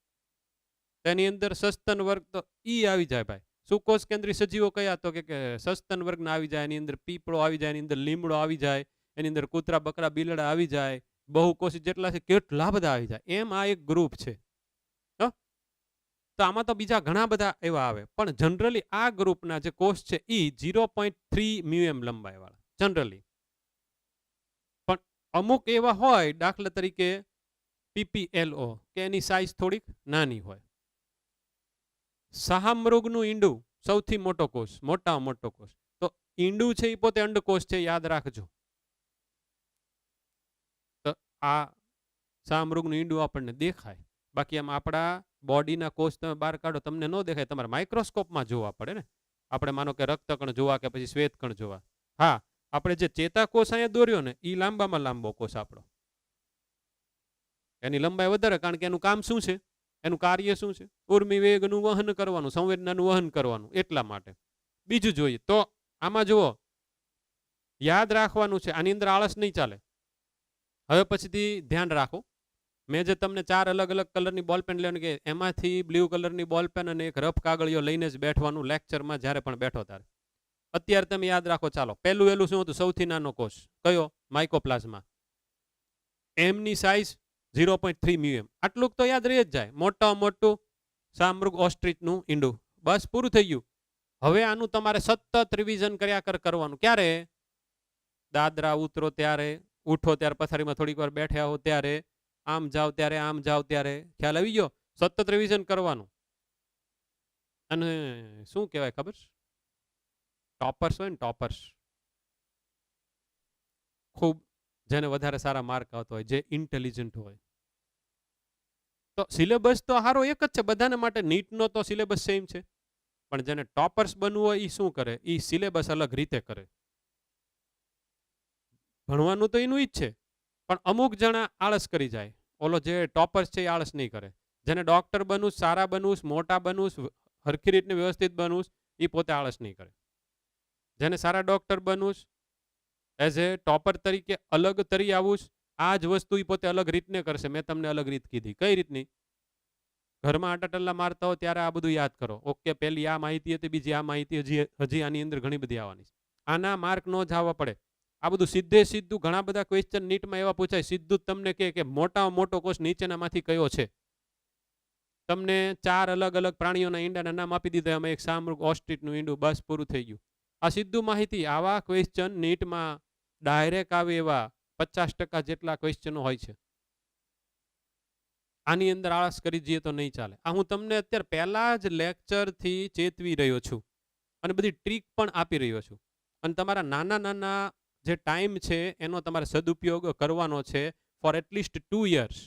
[SPEAKER 3] તેની અંદર સસ્તન વર્ગ તો આવી જાય ભાઈ. સુકોષ કેન્દ્રી સજીવો કયા? તો કે સસ્તન વર્ગના આવી જાય, એની અંદર પીપળો આવી જાય, એની અંદર લીમડો આવી જાય, એની અંદર કૂતરા બકરા બિલડા આવી જાય, બહુકોષી જેટલા છે કેટલા બધા આવી જાય. એમ આ એક ગ્રુપ છે. તો આમાં તો બીજા ઘણા બધા એવા આવે, પણ જનરલી આ ગ્રુપના જે કોષ છે એ 0.3 μm લંબાઈવાળા જનરલી. પણ અમુક એવા હોય, દાખલા તરીકે PPLO, કે એની સાઈઝ થોડીક નાની હોય. શાહમૃગનું ઈંડું સૌથી મોટો કોષ, મોટામાં મોટો કોષ. તો ઈંડું છે એ પોતે અંડકોષ છે, યાદ રાખજો. તો આ શાહમૃગનું ઈંડું આપણને દેખાય, બાકી આમ આપણા બોડીના કોષ તમે બહાર કાઢો તમને ન દેખાય, તમારે માઇક્રોસ્કોપમાં જોવા પડે ને. આપણે માનો કે રક્તકણ જોવા કે પછી શ્વેતકણ જોવા. હા, આપણે જે ચેતાકોષ અહીંયા દોર્યો ને એ લાંબામાં લાંબો કોષ આપણો, એની લંબાઈ વધારે, કારણ કે એનું કામ શું છે, એનું કાર્ય શું છે? ઉર્મિ વેગનું વહન કરવાનું, સંવેદનાનું વહન કરવાનું. એટલા માટે બીજું જોઈએ તો આમાં જુઓ, યાદ રાખવાનું છે, આની અંદર આળસ નહીં ચાલે. હવે પછીથી ધ્યાન રાખો, મેં જે તમને 4 અલગ અલગ કલરની બોલપેન લેવાની કે એમાંથી બ્લુ કલરની બોલપેન અને એક રફ કાગળિયો લઈને જ બેઠવાનું લેક્ચરમાં જ્યારે પણ બેઠો ત્યારે. અત્યારે તમે યાદ રાખો. ચાલો, પહેલું શું હતું? સૌથી નાનો કોષ કયો? માઇકોપ્લાઝમા. એમની સાઈઝ 0.3 μm. આટલું તો યાદ રહી જ જાય. મોટામાં મોટું શાહમૃગ ઓસ્ટ્રીચનું ઈંડું. બસ પૂરું થઈ ગયું. હવે આનું તમારે સતત રિવિઝન કર્યા કરવાનું. ક્યારે? દાદરા ઉતરો ત્યારે, ઉઠો ત્યારે, પથારીમાં થોડીક વાર બેઠ્યા હો ત્યારે, આમ જાઓ ત્યારે, આમ જાઓ ત્યારે. ખ્યાલ આવી ગયો? સતત રિવિઝન કરવાનું. અને શું કહેવાય ખબર? ટોપર્સ હોય ને, ટોપર્સ, ખૂબ જેને વધારે સારા માર્ક આવતો હોય, જે ઇન્ટેલિજન્ટ હોય, તો સિલેબસ તો હારો એક જ છે બધાને માટે. નીટનો તો સિલેબસ સેમ છે, પણ જેને ટોપર્સ બનવું હોય એ શું કરે? એ સિલેબસ અલગ રીતે કરે. ભણવાનું તો એનું જ છે, પણ અમુક જણા આળસ કરી જાય. ઓલો જે ટોપર્સ છે એ આળસ નહીં કરે. જેને ડોક્ટર બનવું, સારા બનવું, મોટા બનવું, હરખી રીતને વ્યવસ્થિત બનવું, એ પોતે આળસ નહીં કરે. જેને સારા ડોક્ટર બનવું, એઝ એ ટોપર તરીકે અલગ તરી આવું, આ જ વસ્તુ એ પોતે અલગ રીતને કરશે. મેં તમને અલગ રીત કીધી. કઈ રીતની? ઘરમાં આટાટલ્લા મારતા હો ત્યારે આ બધું યાદ કરો. ઓકે, પહેલી આ માહિતી હતી, બીજી આ માહિતી, હજી આની અંદર ઘણી બધી આવવાની છે. આના માર્ક ન જ આવવા પડે. આ બધું સીધે સીધું ઘણા બધા ક્વેશ્ચન નીટમાં એવા પૂછાય, સીધું જ તમને કે મોટામાં મોટો કોષ નીચેનામાંથી કયો છે. તમને 4 અલગ અલગ પ્રાણીઓના ઈંડાના નામ આપી દીધા, એમાં એક શામૃગ ઓસ્ટ્રીચનું ઈંડું, બસ પૂરું થઈ ગયું. આ સીધું માહિતી. આવા ક્વેશ્ચન નીટમાં ડાયરેક્ટ આવે એવા 50% જેટલા ક્વેશ્ચનો હોય છે. આની અંદર આળસ કરી જઈએ તો નહીં ચાલે. આ હું તમને અત્યારે પહેલા જ લેક્ચરથી ચેતવી રહ્યો છું અને બધી ટ્રીક પણ આપી રહ્યો છું. અને તમારા નાના નાના જે ટાઈમ છે એનો તમારે સદુપયોગ કરવાનો છે ફોર એટલીસ્ટ 2 years.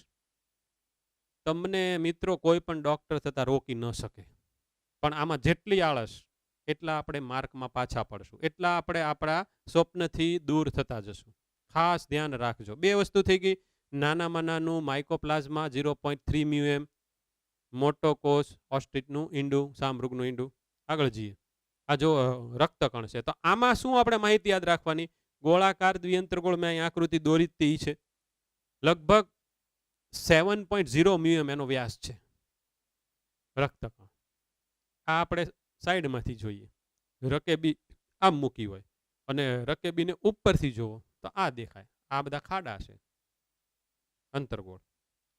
[SPEAKER 3] તમને મિત્રો કોઈ પણ ડોક્ટર થતા રોકી ન શકે. પણ આમાં જેટલી આળસ એટલા આપણે માર્કમાં પાછા પડશું, એટલા આપણે આપણા સ્વપ્નથી દૂર થતા જશું. ખાસ ધ્યાન રાખજો. 2 વસ્તુ થઈ ગઈ. નાનામાં નાનું માઇકોપ્લાઝમા 0.3 μm, મોટો કોષ ઓસ્ટ્રીચનું ઈંડું, શામૃગનું ઈંડું. આગળ જઈએ. આ જો રક્તકણ છે, તો આમાં શું આપણે માહિતી યાદ રાખવાની? ગોળાકાર દ્વિઅંતરગોળ, મેં અહીં આકૃતિ દોરી જ છે. લગભગ 7.0 μm એનો વ્યાસ છે રક્તકણ. આ આપણે સાઈડમાંથી જોઈએ. રકેબી આમ મૂકી હોય અને રકેબીને ઉપરથી જોવો તો આ દેખાય. આ બધા ખાડા છે અંતરગોળ.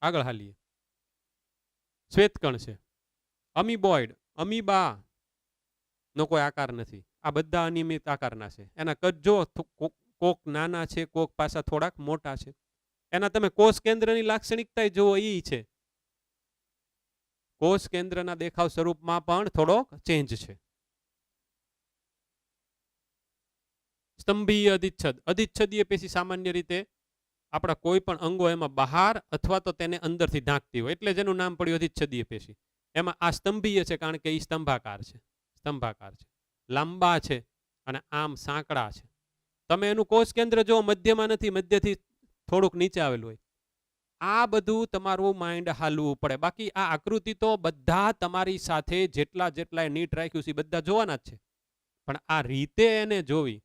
[SPEAKER 3] આગળ હાલીએ. શ્વેતકણ છે. અમીબોઇડ, અમીબા નો કોઈ આકાર નથી. આ બધા અનિયમિત આકારના છે. એના કદ જો, કોક નાના છે, કોક પાછા થોડાક મોટા છે. એના તમે કોષ કેન્દ્રની લાક્ષણિકતા જુઓ, એ છે કોષ કેન્દ્રના દેખાવ સ્વરૂપમાં પણ થોડોક ચેન્જ છે. સ્તંભીય અધિચ્છદ. અધિચ્છદીય પેશી સામાન્ય રીતે આપણા કોઈ પણ અંગો એમાં બહાર અથવા તો તેને અંદરથી ઢાંકતી હોય, એટલે જેનું નામ પડ્યું અધિચ્છદીય પેશી. એમાં આ સ્તંભીય છે કારણ કે એ સ્તંભાકાર છે. સ્તંભાકાર છે, લાંબા છે અને આમ સાંકડા છે. તમે એનું કોષ કેન્દ્ર જો મધ્યમાં નથી, મધ્યથી થોડુંક નીચે આવેલું હોય. આ બધું તમારું માઇન્ડ હાલવું પડે. બાકી આ આકૃતિ તો બધા તમારી સાથે જેટલા નીટ રાખ્યું છે બધા જોવાના જ છે. પણ આ રીતે એને જોવી.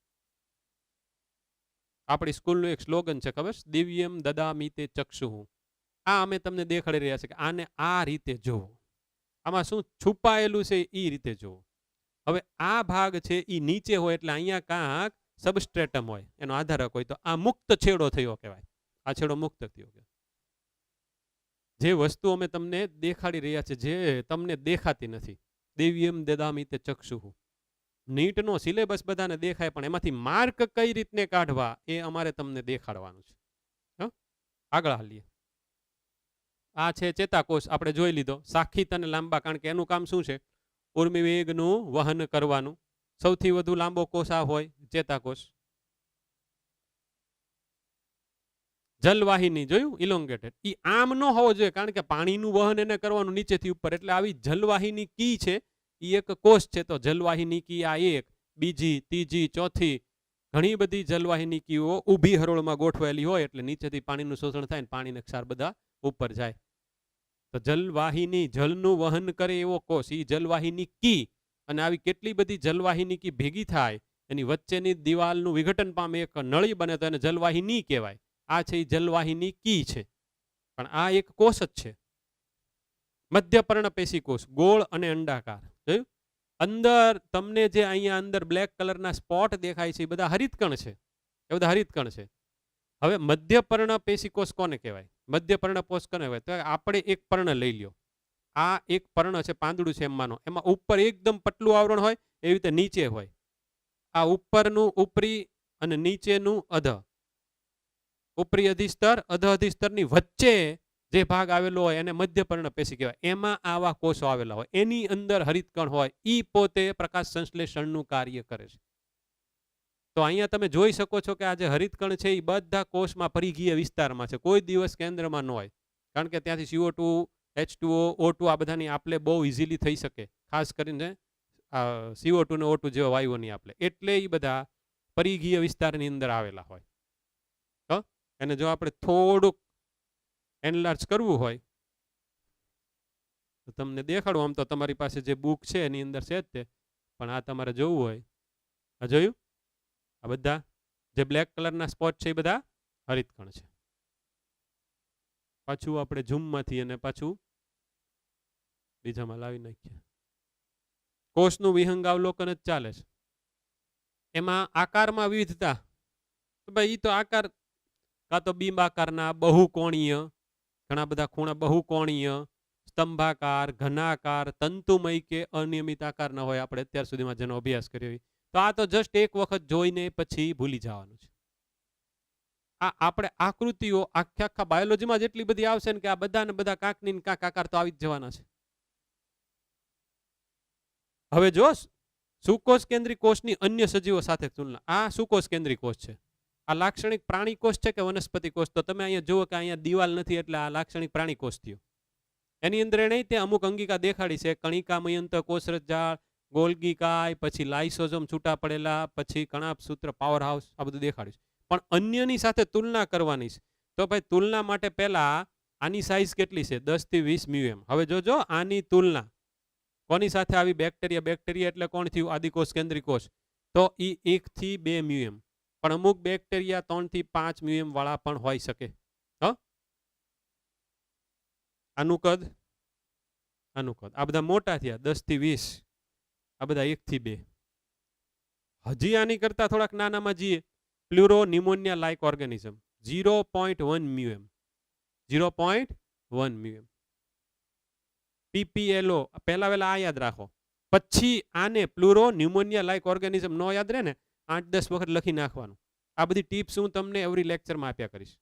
[SPEAKER 3] આપણી સ્કૂલનું એક સ્લોગન છે, ખબર? દિવ્યમ દદામિ તે ચક્ષુઃ. આ અમે તમને દેખાડી રહ્યા છે કે આને આ રીતે જોવો. આમાં શું છુપાયેલું છે એ રીતે જોવો. હવે આ ભાગ છે એ નીચે હોય એટલે અહીંયા કાંક સબસ્ટ્રેટમ હોય, એનો આધારક હોય, તો આ મુક્ત છેડો થયો કહેવાય. આ છેડો મુક્ત થયો કહેવાય. જે વસ્તુ અમે તમને દેખાડી રહ્યા છે, જે તમને દેખાતી નથી. દિવ્યમ દદામિ તે ચક્ષુઃ. નીટનો સિલેબસ બધાને દેખાય, પણ એમાંથી માર્ક કઈ રીતને કાઢવા એ અમારે તમને દેખાડવાનું છે. આગળ હાલીએ. આ છે ચેતાકોષ. આપણે જોઈ લીધો. શાખિત અને લાંબા, કારણ કે એનું કામ શું છે? ઉર્મિવેગનું વહન કરવાનું. સૌથી વધુ લાંબો કોષ આ હોય, ચેતાકોષ. જલવાહિની જોયું, ઇલોંગેટેડ. એ આમ ન હોવો જોઈએ, કારણ કે પાણીનું વહન એને કરવાનું નીચેથી ઉપર. એટલે આવી જલવાહિની કી છે, એ એક કોષ છે. તો જલવાહિની કી આ એક, બીજી, ત્રીજી, ચોથી, ઘણી બધી જલવાહિની કીઓ ઊભી હરોળમાં ગોઠવાયેલી હોય, એટલે નીચેથી પાણીનું શોષણ થાય ને પાણીના ક્ષાર બધા ઉપર જાય. તો જલવાહિની, જલનું વહન કરે એવો કોષ, એ જલવાહિની કી. અને આવી કેટલી બધી જલવાહિની કી ભેગી થાય, એની વચ્ચેની દિવાલનું વિઘટન પામે, એક નળી બને, તો એને જલવાહિની કહેવાય. આ છે એ જલવાહિની કી છે. પણ આ એક કોષ જ છે. મધ્યપર્ણ પેશી કોષ, ગોળ અને અંડાકાર. જોયું? અંદર તમને જે અહીંયા અંદર બ્લેક કલરના સ્પોટ દેખાય છે એ બધા હરિતકણ છે. એ બધા હરિતકણ છે. હવે મધ્યપર્ણ પેશી કોષ કોને કહેવાય? મધ્યપર્ણ કોષ કોને કહેવાય? તો આપણે એક પર્ણ લઈ લ્યો. આ એક પર્ણ છે, પાંદડું છે એમ માનો. એમાં ઉપર એકદમ પટલું આવરણ હોય, એવી રીતે નીચે હોય. આ ઉપરનું ઉપરી અને નીચેનું અધ. ઉપરી અધિસ્તર, અધ અધિસ્તરની વચ્ચે જે ભાગ આવેલો હોય એને મધ્યપર્ણ પેશી કહેવાય. એમાં આવા કોષો આવેલા હોય. એની અંદર હરિતકણ હોય. ઈ પોતે પ્રકાશ સંશ્લેષણનું કાર્ય કરે છે. તો અહીંયા તમે જોઈ શકો છો કે આ જે હરિતકણ છે એ બધા કોષમાં પરિઘીય વિસ્તારમાં છે. કોઈ દિવસ કેન્દ્રમાં ન હોય, કારણ કે ત્યાંથી CO2, H2O, O2 આ બધાની આપલે બહુ ઇઝીલી થઈ શકે. ખાસ કરીને CO2 ને O2 જેવા વાયુઓની આપલે. એટલે એ બધા પરિઘીય વિસ્તારની અંદર આવેલા હોય. અને જો આપણે થોડુંક એનલાર્જ કરવું હોય તો તમને દેખાડું. આમ તો તમારી પાસે જે બુક છે એની અંદર છે જ તે, પણ આ તમારે જોવું હોય, આ જોયું? આ બધા જે બ્લેક કલરના સ્પોટ છે એ બધા હરિતકણ છે. પાછું આપણે ઝૂમમાંથી અને પાછું બીજામાં લાવી નાખીએ. કોષનું વિહંગાવલોકન જ ચાલે છે. એમાં આકારમાં વિવિધતા, તો ભાઈ એ તો આકાર કાં તો બિંબાકારના, બહુકોણીય, ઘણા બધા ખૂણા બહુકોણીય, સ્તંભાકાર, ઘનાકાર, તંતુમય કે અનિયમિત આકારના હોય. આપણે અત્યાર સુધીમાં જેનો અભ્યાસ કર્યો હોય તો આ તો જસ્ટ એક વખત જોઈને પછી ભૂલી જવાનું છે. આ આપણે આકૃતિઓ આખા બાયોલોજીમાં જેટલી બધી આવશે ને કે આ બધાને બધા કાંકની કાંક આકાર તો આવી જ જવાના છે. હવે જો સુકોષ કેન્દ્રી કોષની અન્ય સજીવો સાથે તુલના, આ સુકોષ કેન્દ્રી કોષ છે. આ લાક્ષણિક પ્રાણી કોષ છે કે વનસ્પતિ કોષ? તો તમે અહીંયા જુઓ કે અહીંયા દિવાલ નથી એટલે આ લાક્ષણિક પ્રાણી કોષ થયો. એની અંદર નહીં તે અમુક અંગિકા દેખાડી છે, કણિકા, મયંત, કોષરસજાળ, ગોલ્ગીકાય, પછી લાઇસોઝોમ છૂટા પડેલા, પછી કણાભસૂત્ર, પાવર હાઉસ, આ બધું દેખાડ્યું છે. પણ અન્યની સાથે તુલના કરવાની છે. તો ભાઈ તુલના માટે પહેલા આની સાઇઝ કેટલી છે? 10 થી 20 મ્યુએમ. હવે જોજો આની તુલના કોની સાથે આવી? બેક્ટેરિયા. બેક્ટેરિયા એટલે કોણ થયું? આદિકોષ કેન્દ્રી કોષ. તો એ 1 થી 2 મ્યુએમ. પણ અમુક બેક્ટેરિયા 3 થી 5 મ્યુએમ વાળા પણ હોઈ શકે. આનું કદ, આ બધા મોટા થયા 10 થી 20, આ બધા 1 થી 2. હજી આની કરતા થોડાક નાનામાં જઈએ, પ્લુરો ન્યુમોનિયા લાઇક ઓર્ગેનિઝમ 0.1 મ્યુએમ. 0.1 મ્યુએમ. PPLO પહેલા આ યાદ રાખો, પછી આને પ્લુરો ન્યુમોનિયા લાઇક ઓર્ગેનિઝમ નો યાદ રહે ને 8-10 વખત લખી નાખવાનું. આ બધી ટિપ્સ હું તમને એવરી લેક્ચરમાં આપ્યા કરીશ,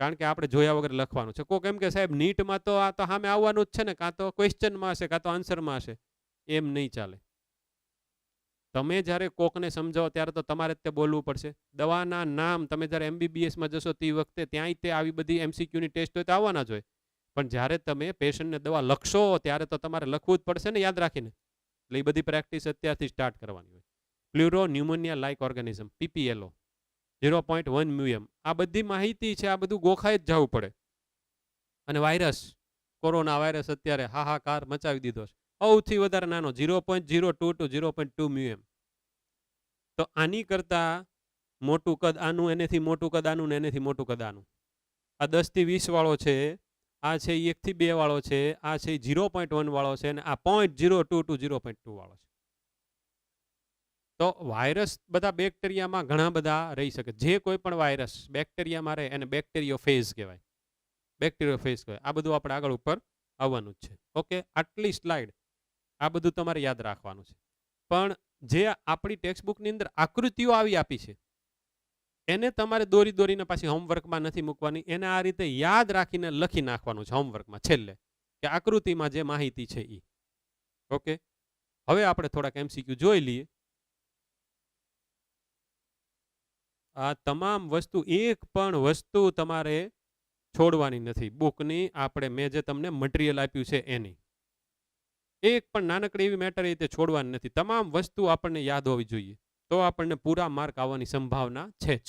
[SPEAKER 3] કારણ કે આપણે જોયા વગર લખવાનું છે. કોઈ એમ કે સાહેબ નીટમાં તો આ તો સામે આવવાનું જ છે ને, કાં તો ક્વેશ્ચનમાં હશે કાં તો આન્સરમાં હશે. એમ નહીં ચાલે. તમે જ્યારે કોકને સમજાવો ત્યારે તો તમારે તે બોલવું પડશે. દવાના નામ તમે જ્યારે MBBSમાં જશો તે વખતે ત્યાંય તે આવી બધી MCQની ટેસ્ટ હોય તો આવવાના જ હોય. પણ જ્યારે તમે પેશન્ટને દવા લખશો ત્યારે તો તમારે લખવું જ પડશે ને, યાદ રાખીને. એટલે એ બધી પ્રેક્ટિસ અત્યારથી સ્ટાર્ટ કરવાની હોય. પ્લુરો ન્યુમોનિયા લાઇક ઓર્ગેનિઝમ PPLO 0.1 મ્યુએમ. આ બધી માહિતી છે, આ બધું ગોખાઈ જ જવું પડે. અને વાયરસ, કોરોના વાયરસ અત્યારે હાહાકાર મચાવી દીધો છે. સૌથી વધારે નાનો 0.02 to 0.2 મ્યુએમ. તો આની કરતા મોટું કદ આનું, એનેથી મોટું કદ આનું ને એનેથી મોટું કદ આનું. આ 10 થી 20 વાળો છે, આ છે 1 થી 2 વાળો છે, આ છે 0.1 વાળો છે, અને આ 0.02 to 0.2 વાળો છે. તો વાયરસ બધા બેક્ટેરિયામાં ઘણા બધા રહી શકે. જે કોઈ પણ વાયરસ બેક્ટેરિયામાં રહે એને બેક્ટેરિયોફેઝ કહેવાય. બેક્ટેરિયોફેઝ કહેવાય. આ બધું આપણે આગળ ઉપર આવવાનું જ છે. ઓકે, આટલી સ્લાઇડ આ બધું તમારે યાદ રાખવાનું છે. પણ જે આપણી ટેક્સ્ટબુકની અંદર આકૃતિઓ આવી આપી છે એને તમારે દોરીને પાછી હોમવર્કમાં નથી મૂકવાની. એને આ રીતે યાદ રાખીને લખી નાખવાનું છે હોમવર્કમાં છેલ્લે, કે આકૃતિમાં જે માહિતી છે એ. ઓકે, હવે આપણે થોડાક MCQ જોઈ લઈએ. આ તમામ વસ્તુ, એક પણ વસ્તુ તમારે છોડવાની નથી બુકની. આપણે મેં જે તમને મટીરિયલ આપ્યું છે એની એક પણ નાનકડી એવી મેટર એ છોડવાની નથી. તમામ વસ્તુ આપણને યાદ હોવી જોઈએ, તો આપણને પૂરા માર્ક આવવાની સંભાવના છે જ.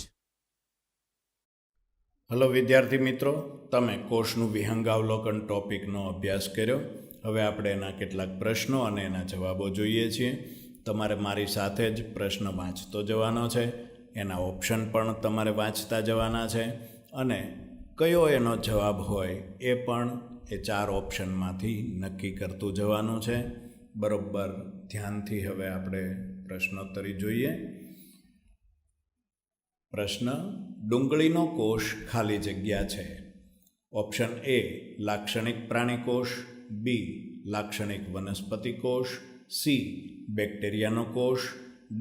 [SPEAKER 4] હલો વિદ્યાર્થી મિત્રો, તમે કોષનું વિહંગાવલોકન ટોપિકનો અભ્યાસ કર્યો. હવે આપણે એના કેટલાક પ્રશ્નો અને એના જવાબો જોઈએ છીએ. તમારે મારી સાથે જ પ્રશ્ન વાંચતો જવાનો છે, એના ઓપ્શન પણ તમારે વાંચતા જવાના છે, અને કયો એનો જવાબ હોય એ પણ એ 4 ઓપ્શનમાંથી નક્કી કરતું જવાનું છે. બરોબર ધ્યાનથી હવે આપણે પ્રશ્નોત્તરી જોઈએ. પ્રશ્ન: ડુંગળીનો કોષ ખાલી જગ્યા છે. ઓપ્શન A લાક્ષણિક પ્રાણી કોષ, B લાક્ષણિક વનસ્પતિ કોષ, C બેક્ટેરિયાનો કોષ,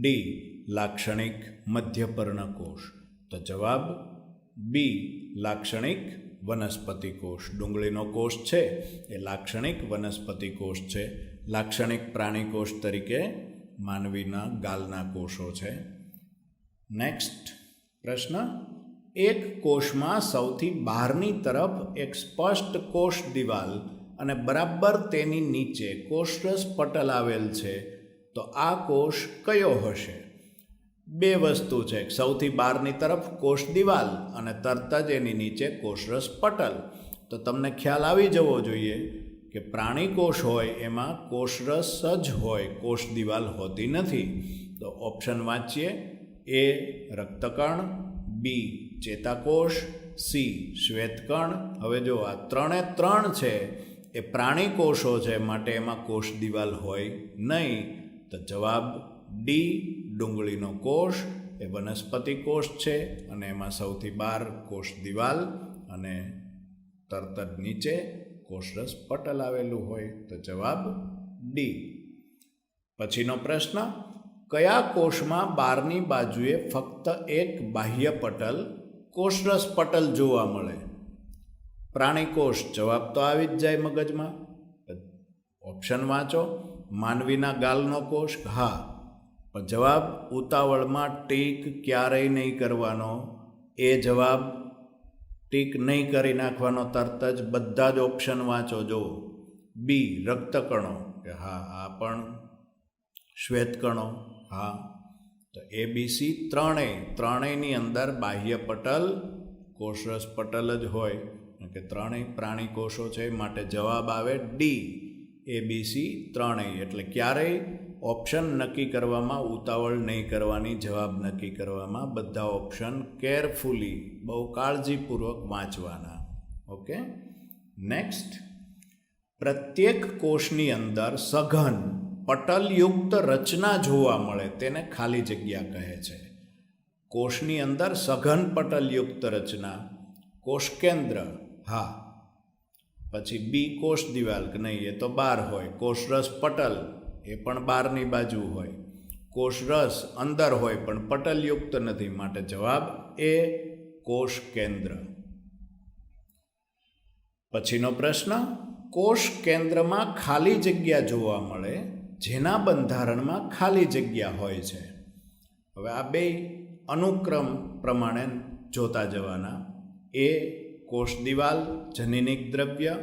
[SPEAKER 4] D લાક્ષણિક મધ્યપર્ણ કોષ. તો જવાબ B લાક્ષણિક વનસ્પતિ કોષ. ડુંગળીનો કોષ છે એ લાક્ષણિક વનસ્પતિ કોષ છે. લાક્ષણિક પ્રાણી કોષ તરીકે માનવીના ગાલના કોષો છે. નેક્સ્ટ પ્રશ્ન: એક કોષમાં સૌથી બહારની તરફ એક સ્પષ્ટ કોષ દિવાલ અને બરાબર તેની નીચે કોષરસ પટલ આવેલ છે, તો આ કોષ કયો હશે? બે વસ્તુ છે, સૌથી બહારની તરફ કોષ દિવાલ અને તરત જ એની નીચે કોષરસ પટલ. તો તમને ખ્યાલ આવી જવો જોઈએ કે પ્રાણી કોષ હોય એમાં કોષરસ જ હોય, કોષ દિવાલ હોતી નથી. તો ઓપ્શન વાંચીએ. એ રક્તકણ, બી ચેતાકોષ, સી શ્વેતકણ. હવે જો આ 3 છે એ પ્રાણી કોષો છે, માટે એમાં કોષ દિવાલ હોય નહીં. તો જવાબ ડી ડુંગળીનો કોષ એ વનસ્પતિ કોષ છે અને એમાં સૌથી બહાર કોષ દિવાલ અને તરત જ નીચે કોષરસ પટલ આવેલું હોય. તો જવાબ ડી. પછીનો પ્રશ્ન, કયા કોષમાં બહારની બાજુએ ફક્ત એક બાહ્ય પટલ કોષરસ પટલ જોવા મળે? પ્રાણી કોષ. જવાબ તો આવી જ જાય મગજમાં. ઓપ્શન વાંચો. માનવીના ગાલનો કોષ, હા, પણ જવાબ ઉતાવળમાં ટીક ક્યારેય નહીં કરવાનો. એ જવાબ ટીક નહીં કરી નાખવાનો, તરત જ બધા જ ઓપ્શન વાંચો. જો બી રક્તકણો, કે હા આ પણ શ્વેતકણો, હા. તો ABC ત્રણેયની અંદર બાહ્ય પટલ કોષરસ પટલ જ હોય, કે ત્રણેય પ્રાણી કોષો છે, માટે જવાબ આવે ડી. ABC ત્રણેય. એટલે ક્યારેય ઓપ્શન નક્કી કરવામાં ઉતાવળ નહીં કરવાની, જવાબ નક્કી કરવામાં બધા ઓપ્શન કેરફુલી, બહુ કાળજીપૂર્વક વાંચવાના. ઓકે. નેક્સ્ટ, પ્રત્યેક કોષની અંદર સઘન પટલયુક્ત રચના જોવા મળે તેને ખાલી જગ્યા કહે છે. કોષની અંદર સઘન પટલયુક્ત રચના, કોષ કેન્દ્ર, હા. પછી બી કોષ દિવાલ, કે નહીં, એ તો બહાર હોય. કોષરસ પટલ, એ પણ બહારની બાજુ હોય. કોષરસ અંદર હોય પણ પટલયુક્ત નથી, માટે જવાબ એ કોષ કેન્દ્ર. પછીનો પ્રશ્ન, કોષ કેન્દ્રમાં ખાલી જગ્યા જોવા મળે જેના બંધારણમાં ખાલી જગ્યા હોય છે. હવે આ બે અનુક્રમ પ્રમાણે જોતા જવાના. એ કોષ દિવાલ, જનીનિક દ્રવ્ય.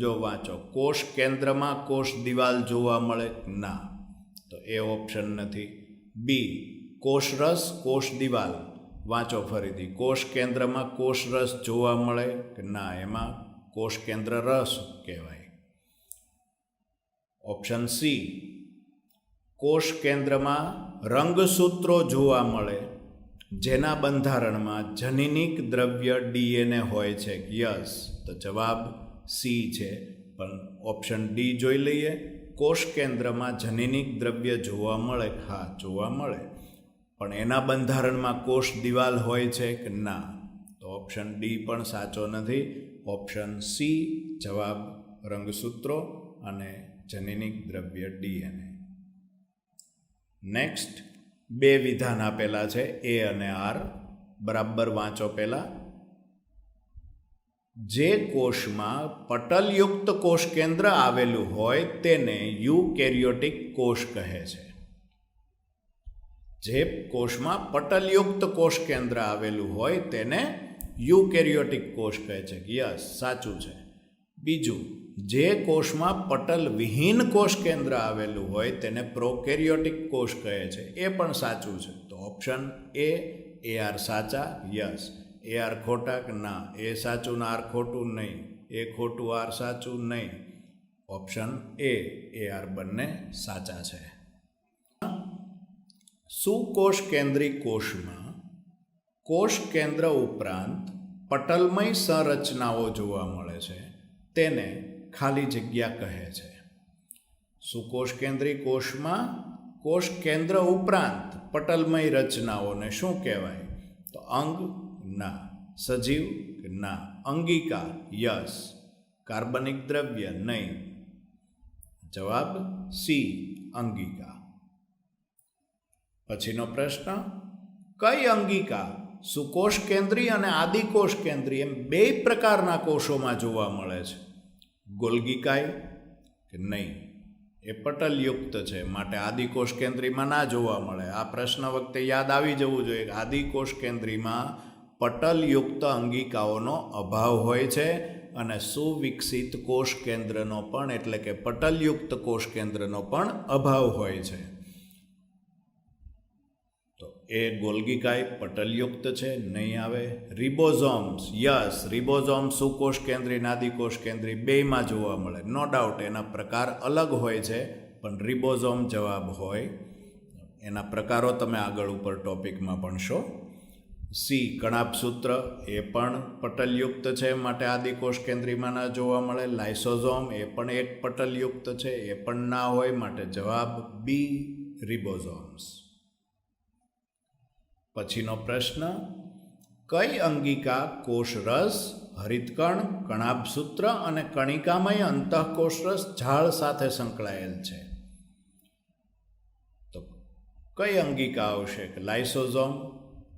[SPEAKER 4] જો વાંચો, કોષ કેન્દ્રમાં કોષ દિવાલ જોવા મળે, ના, તો એ ઓપ્શન નથી. બી કોષરસ કોષ દિવાલ, વાંચો ફરીથી. કોષ કેન્દ્રમાં કોષરસ જોવા મળે, કે ના, એમાં કોષ કેન્દ્ર રસ કહેવાય. ઓપ્શન સી કોષ કેન્દ્રમાં રંગસૂત્રો જોવા મળે જેના બંધારણમાં જનીનિક દ્રવ્ય DNA હોય છે. યસ, તો જવાબ સી છે. પણ ઓપ્શન ડી જોઈ લઈએ. કોષ કેન્દ્રમાં જનીનિક દ્રવ્ય જોવા મળે, હા જોવા મળે, પણ એના બંધારણમાં કોષ દિવાલ હોય છે કે ના? તો ઓપ્શન ડી પણ સાચો નથી. ઓપ્શન સી જવાબ રંગસૂત્રો અને જનીનિક દ્રવ્ય DNA. નેક્સ્ટ, બે વિધાન આપેલા છે, એ અને આર. બરાબર વાંચો. પહેલા, જે કોષમાં પટલયુક્ત કોષ કેન્દ્ર આવેલું હોય તેને યુકેરિયોટિક કોષ કહે છે. જે કોષમાં પટલયુક્ત કોષ કેન્દ્ર આવેલું હોય તેને યુકેરિયોટિક કોષ કહે છે. યસ, સાચું છે. બીજું, જે કોષમાં પટલ વિહીન કોષ કેન્દ્ર આવેલું હોય તેને પ્રોકેરિયોટિક કોષ કહે છે. એ પણ સાચું છે. તો ઓપ્શન એ આર સાચા. યસ. એ આર ખોટા કે ના? એ સાચું ને આર ખોટું નહીં. એ ખોટું આર સાચું નહીં. ઓપ્શન એ આર બંને સાચા છે. સુકોષ કેન્દ્રી કોષમાં કોષ કેન્દ્ર ઉપરાંત પટલમય સંરચનાઓ જોવા મળે છે તેને ખાલી જગ્યા કહે છે. સુકોષ કેન્દ્રી કોષમાં કોષ કેન્દ્ર ઉપરાંત પટલમય રચનાઓને શું કહેવાય? તો અંગ, ના. સજીવ, ના. અંગિકા, યસ. કાર્બનિક દ્રવ્ય, નહીં. જવાબ સી અંગિકા. પછીનો પ્રશ્ન, કઈ અંગિકા સુકોષ કેન્દ્રી અને આદિકોષ કેન્દ્રી એમ બે પ્રકારના કોષોમાં જોવા મળે છે? ગોલ્ગીકાય કે નહીં? એ પટલયુક્ત છે માટે આદિકોષ કેન્દ્રીમાં ના જોવા મળે. આ પ્રશ્ન વખતે યાદ આવી જવું જોઈએ કે આદિકોષ કેન્દ્રીમાં પટલયુક્ત અંગિકાઓનો અભાવ હોય છે અને સુવિકસિત કોષ કેન્દ્રનો પણ, એટલે કે પટલયુક્ત કોષ કેન્દ્રનો પણ અભાવ હોય છે. તો એ ગોલ્ગીકાય પટલયુક્ત છે, નહીં આવે. રિબોઝોમ્સ, યસ, રિબોઝોમ સુકોષ કેન્દ્રી, નાદિકોષ કેન્દ્રી બેયમાં જોવા મળે. નો ડાઉટ એના પ્રકાર અલગ હોય છે, પણ રિબોઝોમ જવાબ હોય. એના પ્રકારો તમે આગળ ઉપર ટોપિકમાં ભણશો. સી કણાભસૂત્ર, એ પણ પટલયુક્ત છે, માટે આદિકોષ કેન્દ્રીમાં ના જોવા મળે. લાઇસોઝોમ, એ પણ એક પટલયુક્ત છે, એ પણ ના હોય, માટે જવાબ બી રિબોઝોમ્સ. પછીનો પ્રશ્ન, કઈ અંગિકા કોષરસ, હરિતકણ, કણાભસૂત્ર અને કણિકામય અંતઃકોષરસ ઝાડ સાથે સંકળાયેલ છે? તો કઈ અંગિકા આવશે? કે લાઇસોઝોમ,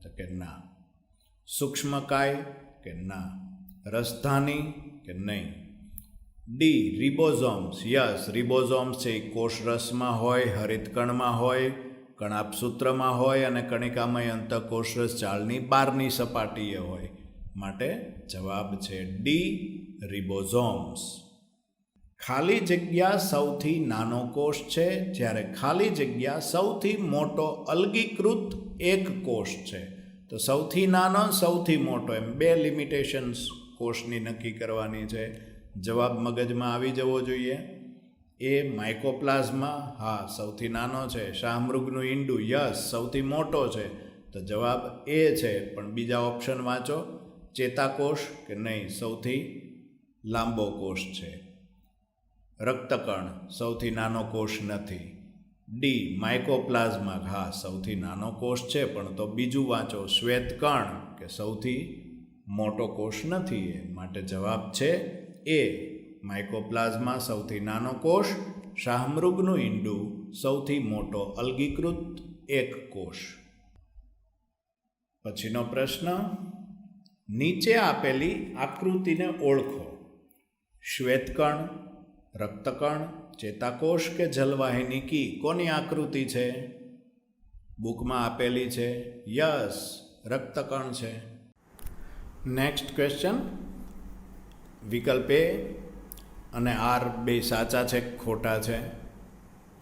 [SPEAKER 4] તો કે ના. સૂક્ષ્મકાય, કે ના. રસધાની, કે નહીં. ડી રિબોઝોમ્સ, યસ, રિબોઝોમ્સ છે એ કોષરસમાં હોય, હરિતકણમાં હોય, કણાભસૂત્રમાં હોય અને કણિકામય અંતઃકોષરસ ઝાડની બહારની સપાટીએ હોય, માટે જવાબ છે ડી રિબોઝોમ્સ. ખાલી જગ્યા સૌથી નાનો કોષ છે, જ્યારે ખાલી જગ્યા સૌથી મોટો અલગીકૃત એક કોષ છે. તો સૌથી નાનો, સૌથી મોટો, એમ બે લિમિટેશન્સ કોષની નક્કી કરવાની છે. જવાબ મગજમાં આવી જવો જોઈએ. એ માઇકોપ્લાઝમા, હા, સૌથી નાનો છે. શાહમૃગનું ઈંડું, યસ, સૌથી મોટો છે. તો જવાબ એ છે, પણ બીજા ઓપ્શન વાંચો. ચેતાકોષ, કે નહીં, સૌથી લાંબો કોષ છે. રક્તકણ, સૌથી નાનો કોષ નથી. ડી માઇકોપ્લાઝમા, હા, સૌથી નાનો કોષ છે, પણ તો બીજું વાંચો. શ્વેતકણ, કે સૌથી મોટો કોષ નથી, એ માટે જવાબ છે એ માઇકોપ્લાઝમા સૌથી નાનો કોષ, શાહમૃગનું ઈંડું સૌથી મોટો અલગીકૃત એક કોષ. પછીનો પ્રશ્ન, નીચે આપેલી આકૃતિને ઓળખો. શ્વેતકણ, રક્તકણ, ચેતાકોષ કે જલવાહિની કી? કોની આકૃતિ છે? બુકમાં આપેલી છે. યસ, રક્તકણ છે. નેક્સ્ટ ક્વેશ્ચન, વિકલ્પ એ અને આર બે સાચા છે કે ખોટા છે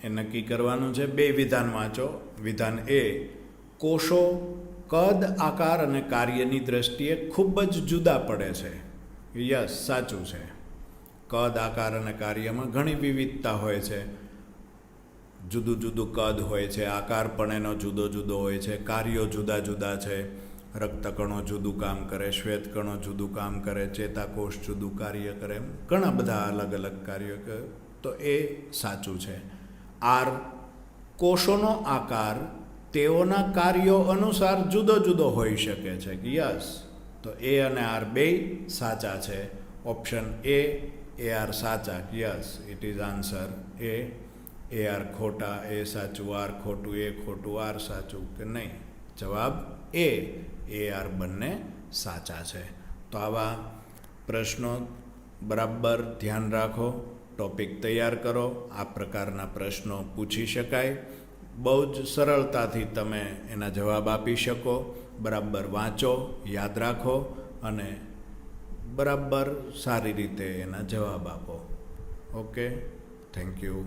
[SPEAKER 4] એ નક્કી કરવાનું છે. બે વિધાન વાંચો. વિધાન એ, કોષો કદ, આકાર અને કાર્યની દ્રષ્ટિએ ખૂબ જ જુદા પડે છે. યસ, સાચું છે. કદ, આકાર અને કાર્યમાં ઘણી વિવિધતા હોય છે. જુદું જુદું કદ હોય છે, આકાર પણ એનો જુદો જુદો હોય છે, કાર્યો જુદા જુદા છે. રક્તકણો જુદું કામ કરે, શ્વેતકણો જુદું કામ કરે, ચેતાકોષ જુદું કાર્ય કરે, ઘણા બધા અલગ અલગ કાર્યો કરે. તો એ સાચું છે. આર, કોષોનો આકાર તેઓના કાર્યો અનુસાર જુદો જુદો હોઈ શકે છે. યસ, તો એ અને આર બે સાચા છે. ઓપ્શન એ આર સાચા. Yes, it is answer A R ખોટા, એ સાચું, આર ખોટું, એ ખોટું, આર સાચું, કે નહીં? જવાબ એ આર બંને સાચા છે. તો આવા પ્રશ્નો બરાબર ધ્યાન રાખો, ટોપિક તૈયાર કરો. આ પ્રકારના પ્રશ્નો પૂછી શકાય. બહુ જ સરળતાથી તમે એના જવાબ આપી શકો. બરાબર વાંચો, યાદ રાખો અને બરાબર સારી રીતે એના જવાબ આપો. Okay, thank you.